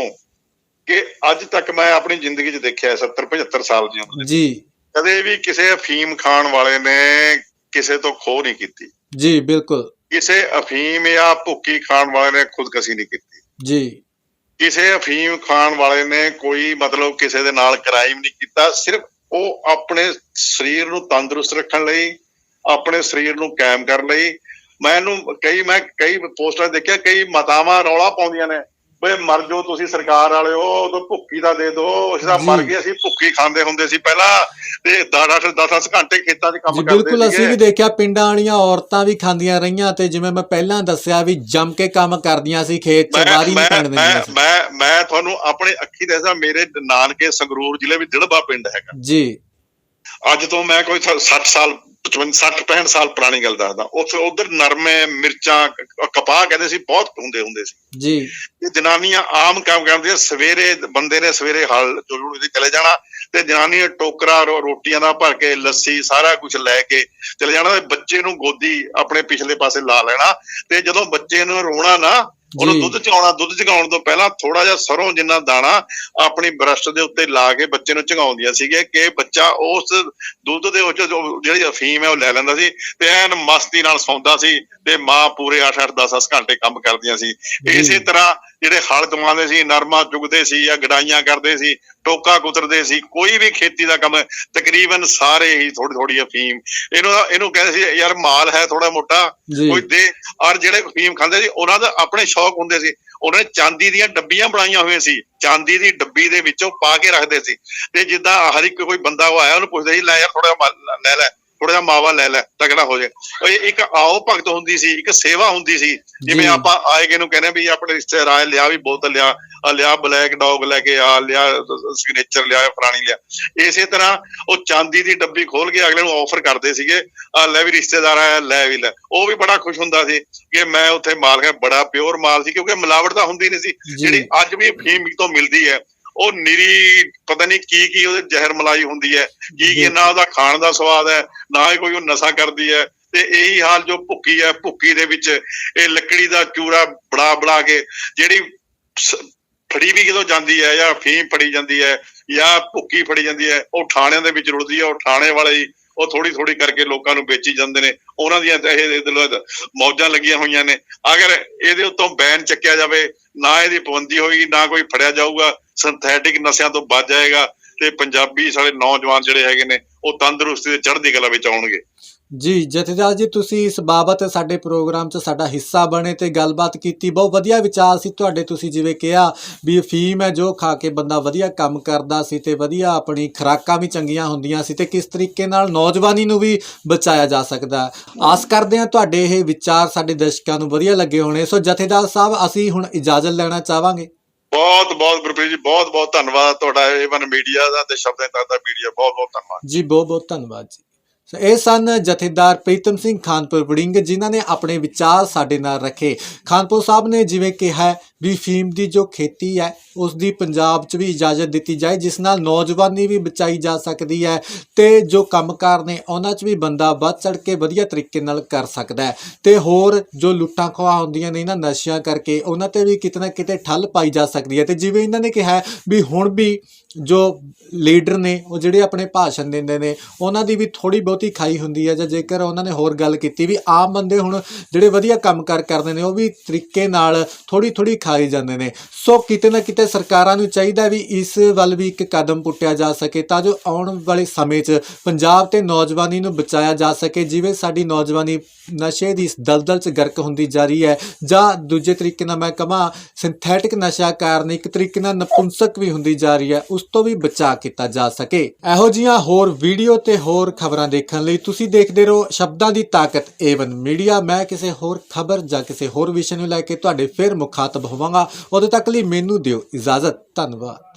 ਕਿ ਅੱਜ ਤੱਕ ਮੈਂ ਆਪਣੀ ਜ਼ਿੰਦਗੀ 'ਚ ਦੇਖਿਆ 70-75 ਸਾਲ ਦੀ ਉਮਰ ਜੀ, ਕਦੇ ਵੀ ਕਿਸੇ ਅਫੀਮ ਖਾਣ ਵਾਲੇ ਨੇ ਕਿਸੇ ਤੋਂ ਖੋਹ ਨਹੀਂ ਕੀਤੀ ਜੀ ਬਿਲਕੁਲ। ਕਿਸੇ ਅਫੀਮ ਜਾਂ ਭੁੱਕੀ ਖਾਣ ਵਾਲੇ ਨੇ ਖੁਦਕਸ਼ੀ ਨਹੀਂ ਕੀਤੀ ਜੀ, ਕਿਸੇ ਅਫੀਮ ਖਾਣ ਵਾਲੇ ਨੇ ਕੋਈ ਮਤਲਬ ਕਿਸੇ ਦੇ ਨਾਲ ਕ੍ਰਾਈਮ ਨਹੀਂ ਕੀਤਾ। ਸਿਰਫ ਉਹ ਆਪਣੇ ਸਰੀਰ ਨੂੰ ਤੰਦਰੁਸਤ ਰੱਖਣ ਲਈ, ਆਪਣੇ ਸਰੀਰ ਨੂੰ ਕਾਇਮ ਕਰਨ ਲਈ। ਮੈਂ ਕਈ ਪੋਸਟਾਂ ਦੇਖਿਆ, ਕਈ ਮਾਤਾਵਾਂ ਰੌਲਾ ਪਾਉਂਦੀਆਂ ਨੇ ਬਈ ਮਰ ਜਾਓ ਤੁਸੀਂ ਸਰਕਾਰ ਵਾਲਿਓ, ਉਦੋਂ ਭੁੱਕੀ ਦਾ ਦੇ ਦਿਓ, ਅਸੀਂ ਤਾਂ ਮਰ ਗਏ, ਅਸੀਂ ਭੁੱਕੀ ਖਾਂਦੇ ਹੁੰਦੇ ਸੀ ਪਹਿਲਾਂ ਤੇ 10-10 ਘੰਟੇ ਖੇਤਾਂ 'ਚ ਕੰਮ ਕਰਦੇ ਬਿਲਕੁਲ। ਅਸੀਂ ਵੀ ਦੇਖਿਆ ਪਿੰਡਾਂ ਵਾਲੀਆਂ ਔਰਤਾਂ ਵੀ ਖਾਂਦੀਆਂ ਰਹੀਆਂ ਤੇ ਜਿਵੇਂ ਮੈਂ ਪਹਿਲਾਂ ਦੱਸਿਆ ਵੀ ਜੰਮ ਕੇ ਕੰਮ ਕਰਦੀਆਂ ਸੀ, ਖੇਤ 'ਚ ਵਾਰੀ ਨਹੀਂ ਪੈਣ ਦਿੰਦੀਆਂ ਸੀ। ਮੈਂ ਤੁਹਾਨੂੰ ਆਪਣੇ ਅੱਖੀ ਦੱਸਦਾ, ਮੇਰੇ ਨਾਨਕੇ ਸੰਗਰੂਰ ਜ਼ਿਲ੍ਹੇ ਵਿੱਚ ਦਿੜਬਾ ਪਿੰਡ ਹੈਗਾ ਜੀ। ਅੱਜ ਤੋਂ ਮੈਂ ਕੋਈ 60 ਸਾਲ 65 ਸਾਲ ਪੁਰਾਣੀ ਗੱਲ ਦੱਸਦਾ। ਉਧਰ ਨਰਮੇ, ਮਿਰਚਾਂ, ਕਪਾਹ ਕਹਿੰਦੇ ਸੀ, ਬਹੁਤ ਹੁੰਦੇ ਸੀ ਜੀ। ਇਹ ਜਨਾਨੀਆਂ ਆਮ ਕੰਮ ਕਰਦੀਆਂ। ਸਵੇਰੇ ਬੰਦੇ ਨੇ ਸਵੇਰੇ ਹਲ ਚਲੇ ਜਾਣਾ ਤੇ ਜਨਾਨੀ ਟੋਕਰਾ ਰੋਟੀਆਂ ਦਾ ਭਰ ਕੇ, ਲੱਸੀ ਸਾਰਾ ਕੁਝ ਲੈ ਕੇ ਚਲੇ ਜਾਣਾ ਤੇ ਬੱਚੇ ਨੂੰ ਗੋਦੀ ਆਪਣੇ ਪਿਛਲੇ ਪਾਸੇ ਲਾ ਲੈਣਾ ਤੇ ਜਦੋਂ ਬੱਚੇ ਨੂੰ ਰੋਣਾ ਨਾ, ਉਹਨੂੰ ਦੁੱਧ ਚਗਾਉਣਾ। ਦੁੱਧ ਚਗਾਉਣ ਤੋਂ ਪਹਿਲਾਂ ਥੋੜਾ ਜਿਹਾ ਸਰੋਂ ਜਿੰਨਾ ਦਾਣਾ ਆਪਣੀ ਬਰਸ਼ ਦੇ ਉੱਤੇ ਲਾ ਕੇ ਬੱਚੇ ਨੂੰ ਚਗਾਉਂਦੀਆਂ ਸੀਗੇ ਕਿ ਬੱਚਾ ਉਸ ਦੁੱਧ ਦੇ ਵਿੱਚ ਜਿਹੜੀ ਅਫੀਮ ਹੈ ਉਹ ਲੈ ਲੈਂਦਾ ਸੀ ਤੇ ਐਨ ਮਸਤੀ ਨਾਲ ਸੌਂਦਾ ਸੀ ਤੇ ਮਾਂ ਪੂਰੇ 8-8, 10-10 ਘੰਟੇ ਕੰਮ ਕਰਦੀਆਂ ਸੀ। ਇਸੇ ਤਰ੍ਹਾਂ ਜਿਹੜੇ ਹਲ ਕਮਾਉਂਦੇ ਸੀ, ਨਰਮਾ ਚੁਗਦੇ ਸੀ ਜਾਂ ਗਡਾਈਆਂ ਕਰਦੇ ਸੀ, ਟੋਕਾ ਕੁਤਰਦੇ ਸੀ, ਕੋਈ ਵੀ ਖੇਤੀ ਦਾ ਕੰਮ, ਤਕਰੀਬਨ ਸਾਰੇ ਹੀ ਥੋੜੀ ਅਫੀਮ। ਇਹਨੂੰ ਕਹਿੰਦੇ ਸੀ ਯਾਰ ਮਾਲ ਹੈ ਥੋੜਾ ਮੋਟਾ ਕੋਈ ਦੇ। ਔਰ ਜਿਹੜੇ ਅਫੀਮ ਖਾਂਦੇ ਸੀ ਉਹਨਾਂ ਦਾ ਆਪਣੇ ਸ਼ੌਕ ਹੁੰਦੇ ਸੀ। ਉਹਨਾਂ ਨੇ ਚਾਂਦੀ ਦੀਆਂ ਡੱਬੀਆਂ ਬਣਾਈਆਂ ਹੋਈਆਂ ਸੀ, ਚਾਂਦੀ ਦੀ ਡੱਬੀ ਦੇ ਵਿੱਚੋਂ ਪਾ ਕੇ ਰੱਖਦੇ ਸੀ ਤੇ ਜਿੱਦਾਂ ਹਰ ਇੱਕ ਕੋਈ ਬੰਦਾ ਉਹ ਆਇਆ ਉਹਨੂੰ ਪੁੱਛਦੇ ਸੀ ਲੈ ਯਾਰ ਥੋੜਾ ਲੈ ਲੈ, ਥੋੜਾ ਜਿਹਾ ਮਾਵਾ ਲੈ ਲੈ, ਤਗੜਾ ਹੋ ਜਾਏ। ਇੱਕ ਆਓ ਭਗਤ ਹੁੰਦੀ ਸੀ, ਇੱਕ ਸੇਵਾ ਹੁੰਦੀ ਸੀ। ਜਿਵੇਂ ਆਪਾਂ ਆਏ ਗਏ ਨੂੰ ਕਹਿੰਦੇ ਵੀ ਆਪਣੇ ਰਿਸ਼ਤੇਦਾਰ ਆਏ, ਲਿਆ ਵੀ ਬੋਤਲ ਲਿਆ ਬਲੈਕ ਡੌਗ ਲੈ ਕੇ ਆ, ਲਿਆ ਸਿਗਨੇਚਰ ਲਿਆ, ਫਲਾਣੀ ਲਿਆ। ਇਸੇ ਤਰ੍ਹਾਂ ਉਹ ਚਾਂਦੀ ਦੀ ਡੱਬੀ ਖੋਲ ਕੇ ਅਗਲੇ ਨੂੰ ਆਫਰ ਕਰਦੇ ਸੀਗੇ, ਲੈ ਵੀ ਰਿਸ਼ਤੇਦਾਰ ਆਇਆ, ਲੈ ਵੀ ਲੈ। ਉਹ ਵੀ ਬੜਾ ਖੁਸ਼ ਹੁੰਦਾ ਸੀ ਕਿ ਮੈਂ ਉੱਥੇ ਮਾਲ ਹੈ, ਬੜਾ ਪਿਓਰ ਮਾਲ ਸੀ ਕਿਉਂਕਿ ਮਿਲਾਵਟ ਤਾਂ ਹੁੰਦੀ ਨਹੀਂ ਸੀ। ਜਿਹੜੀ ਅੱਜ ਵੀ ਅਫੀਮ ਤੋਂ ਮਿਲਦੀ ਹੈ ਉਹ ਨਿਰੀ ਪਤਾ ਨਹੀਂ ਕੀ ਉਹਦੇ ਜ਼ਹਿਰ ਮਲਾਈ ਹੁੰਦੀ ਹੈ, ਕੀ ਨਾ ਉਹਦਾ ਖਾਣ ਦਾ ਸਵਾਦ ਹੈ, ਨਾ ਹੀ ਕੋਈ ਉਹ ਨਸ਼ਾ ਕਰਦੀ ਹੈ। ਤੇ ਇਹੀ ਹਾਲ ਜੋ ਭੁੱਕੀ ਹੈ, ਭੁੱਕੀ ਦੇ ਵਿੱਚ ਇਹ ਲੱਕੜੀ ਦਾ ਚੂਰਾ ਬਣਾ ਕੇ ਜਿਹੜੀ ਫੜੀ ਵੀ ਜਦੋਂ ਜਾਂਦੀ ਹੈ ਜਾਂ ਅਫੀਮ ਫੜੀ ਜਾਂਦੀ ਹੈ ਜਾਂ ਭੁੱਕੀ ਫੜੀ ਜਾਂਦੀ ਹੈ, ਉਹ ਥਾਣਿਆਂ ਦੇ ਵਿੱਚ ਰੁਲਦੀ ਹੈ। ਉਹ ਥਾਣੇ ਵਾਲੇ ਹੀ ਉਹ ਥੋੜੀ ਕਰਕੇ ਲੋਕਾਂ ਨੂੰ ਵੇਚੀ ਜਾਂਦੇ ਨੇ। ਉਹਨਾਂ ਦੀਆਂ ਇਹ ਮੌਜਾਂ ਲੱਗੀਆਂ ਹੋਈਆਂ ਨੇ। ਅਗਰ ਇਹਦੇ ਉੱਤੋਂ ਬੈਨ ਚੱਕਿਆ ਜਾਵੇ, ਨਾ ਇਹਦੀ ਪਾਬੰਦੀ ਹੋਏਗੀ, ਨਾ ਕੋਈ ਫੜਿਆ ਜਾਊਗਾ, ਸਿੰਥੈਟਿਕ ਨਸ਼ਿਆਂ ਤੋਂ ਬਚ ਜਾਏਗਾ ਤੇ ਪੰਜਾਬੀ ਸਾਡੇ ਨੌਜਵਾਨ ਜਿਹੜੇ ਹੈਗੇ ਨੇ ਉਹ ਤੰਦਰੁਸਤੀ ਤੇ ਚੜ੍ਹਦੀ ਕਲਾ ਵਿੱਚ ਆਉਣਗੇ। ਜੀ ਜਥੇਦਾਰ ਜੀ, ਤੁਸੀਂ ਇਸ ਬਾਬਤ ਸਾਡੇ ਪ੍ਰੋਗਰਾਮ 'ਚ ਸਾਡਾ ਹਿੱਸਾ ਬਣੇ ਤੇ ਗੱਲਬਾਤ ਕੀਤੀ। ਬਹੁਤ ਵਧੀਆ ਵਿਚਾਰ ਸੀ ਤੁਹਾਡੇ। ਤੁਸੀਂ ਜਿਵੇਂ ਕਿਹਾ ਵੀ ਅਫੀਮ ਹੈ ਜੋ ਖਾ ਕੇ ਬੰਦਾ ਵਧੀਆ ਕੰਮ ਕਰਦਾ ਸੀ ਤੇ ਵਧੀਆ ਆਪਣੀ ਖੁਰਾਕਾਂ ਵੀ ਚੰਗੀਆਂ ਹੁੰਦੀਆਂ ਸੀ ਤੇ ਕਿਸ ਤਰੀਕੇ ਨਾਲ ਨੌਜਵਾਨੀ ਨੂੰ ਵੀ ਬਚਾਇਆ ਜਾ ਸਕਦਾ। ਆਸ ਕਰਦੇ ਹਾਂ ਤੁਹਾਡੇ ਇਹ ਵਿਚਾਰ ਸਾਡੇ ਦਰਸ਼ਕਾਂ ਨੂੰ ਵਧੀਆ ਲੱਗੇ ਹੋਣੇ। ਸੋ ਜਥੇਦਾਰ ਸਾਹਿਬ, ਅਸੀਂ ਹੁਣ ਇਜਾਜ਼ਤ ਲੈਣਾ ਚਾਹਾਂਗੇ। ਬਹੁਤ ਬਹੁਤ ਗੁਰਪ੍ਰੀਤ ਜੀ, ਬਹੁਤ ਬਹੁਤ ਧੰਨਵਾਦ ਤੁਹਾਡਾ ਏਵਨ ਮੀਡੀਆ ਦਾ ਤੇ ਸ਼ਬਦਾਂ ਤੱਕ ਦਾ ਮੀਡੀਆ, ਬਹੁਤ ਬਹੁਤ ਧੰਨਵਾਦ ਜੀ, ਬਹੁਤ ਬਹੁਤ ਧੰਨਵਾਦ ਜੀ। ਇਹ ਸਨ ਜਥੇਦਾਰ ਪ੍ਰੀਤਮ ਸਿੰਘ ਖਾਨਪੁਰ ਵੜਿੰਗ, ਜਿਨ੍ਹਾਂ ਨੇ ਆਪਣੇ ਵਿਚਾਰ ਸਾਡੇ ਨਾਲ ਰੱਖੇ। ਖਾਨਪੁਰ ਸਾਹਿਬ ਨੇ ਜਿਵੇਂ ਕਿਹਾ ਵੀ ਫੀਮ ਦੀ ਜੋ ਖੇਤੀ ਹੈ ਉਸ ਦੀ ਪੰਜਾਬ 'ਚ ਵੀ ਇਜਾਜ਼ਤ ਦਿੱਤੀ ਜਾਏ, ਜਿਸ ਨਾਲ ਨੌਜਵਾਨੀ ਵੀ ਬਚਾਈ ਜਾ ਸਕਦੀ ਹੈ ਤੇ ਜੋ ਕੰਮਕਾਰ ਨੇ ਉਹਨਾਂ 'ਚ ਵੀ ਬੰਦਾ ਵੱਧ ਚੜ੍ਹ ਕੇ ਵਧੀਆ ਤਰੀਕੇ ਨਾਲ ਕਰ ਸਕਦਾ ਹੈ ਤੇ ਹੋਰ ਜੋ ਲੁੱਟਾਂ ਖੋਹਾਂ ਹੁੰਦੀਆਂ ਨੇ ਇਹਨਾਂ ਨਸ਼ਿਆਂ ਕਰਕੇ, ਉਹਨਾਂ ਤੇ ਵੀ ਕਿਤੇ ਨਾ ਕਿਤੇ ਠੱਲ ਪਾਈ ਜਾ ਸਕਦੀ ਹੈ। ਤੇ ਜਿਵੇਂ ਇਹਨਾਂ ਨੇ ਕਿਹਾ ਵੀ ਹੁਣ ਵੀ ਜੋ ਲੀਡਰ ਨੇ ਉਹ ਜਿਹੜੇ ਆਪਣੇ ਭਾਸ਼ਣ ਦਿੰਦੇ ਨੇ ਉਹਨਾਂ ਦੀ ਵੀ ਥੋੜ੍ਹੀ ਬਹੁਤੀ ਖਾਈ ਹੁੰਦੀ ਹੈ, ਜਾਂ ਜੇਕਰ ਉਹਨਾਂ ਨੇ ਹੋਰ ਗੱਲ ਕੀਤੀ ਵੀ ਆਮ ਬੰਦੇ ਹੁਣ ਜਿਹੜੇ ਵਧੀਆ ਕੰਮਕਾਰ ਕਰਦੇ ਨੇ ਉਹ ਵੀ ਤਰੀਕੇ ਨਾਲ ਥੋੜ੍ਹੀ ਖਾਈ ਜਾਂਦੇ ਨੇ। ਸੋ ਕਿਤੇ ਨਾ ਕਿਤੇ ਸਰਕਾਰਾਂ ਨੂੰ ਚਾਹੀਦਾ ਵੀ ਇਸ ਵੱਲ ਵੀ ਇੱਕ ਕਦਮ ਪੁੱਟਿਆ ਜਾ ਸਕੇ ਤਾਂ ਜੋ ਆਉਣ ਵਾਲੇ ਸਮੇਂ 'ਚ ਪੰਜਾਬ ਤੇ ਨੌਜਵਾਨੀ ਨੂੰ ਬਚਾਇਆ ਜਾ ਸਕੇ। ਜਿਵੇਂ ਸਾਡੀ ਨੌਜਵਾਨੀ ਨਸ਼ੇ ਦੀ ਇਸ ਦਲਦਲ 'ਚ ਗਰਕ ਹੁੰਦੀ ਜਾ ਰਹੀ ਹੈ, ਜਾਂ ਦੂਜੇ ਤਰੀਕੇ ਨਾਲ ਮੈਂ ਕਹਾਂ ਸਿੰਥੈਟਿਕ ਨਸ਼ਾ ਕਾਰਨ ਇੱਕ ਤਰੀਕੇ ਨਾਲ ਨਪੁੰਸਕ ਵੀ ਹੁੰਦੀ ਜਾ ਰਹੀ ਹੈ, ਉਸ ਤੋਂ ਵੀ ਬਚਾਅ ਕੀਤਾ ਜਾ ਸਕੇ। ਇਹੋ ਜਿਹੀਆਂ ਹੋਰ ਵੀਡੀਓ ਤੇ ਹੋਰ ਖਬਰਾਂ ਦੇਖਣ ਲਈ ਤੁਸੀਂ ਦੇਖਦੇ ਰਹੋ ਸ਼ਬਦਾਂ ਦੀ ਤਾਕਤ ਏਵਨ ਮੀਡੀਆ। ਮੈਂ ਕਿਸੇ ਹੋਰ ਖਬਰ ਜਾਂ ਕਿਸੇ ਹੋਰ ਵਿਸ਼ੇ ਨੂੰ ਲੈ ਕੇ ਤੁਹਾਡੇ ਫਿਰ ਮੁਖਾਤਬ ਹੋਵਾਂਗਾ। ਉਦੋਂ ਤੱਕ ਲਈ ਮੈਨੂੰ ਦਿਓ ਇਜਾਜ਼ਤ। ਧੰਨਵਾਦ।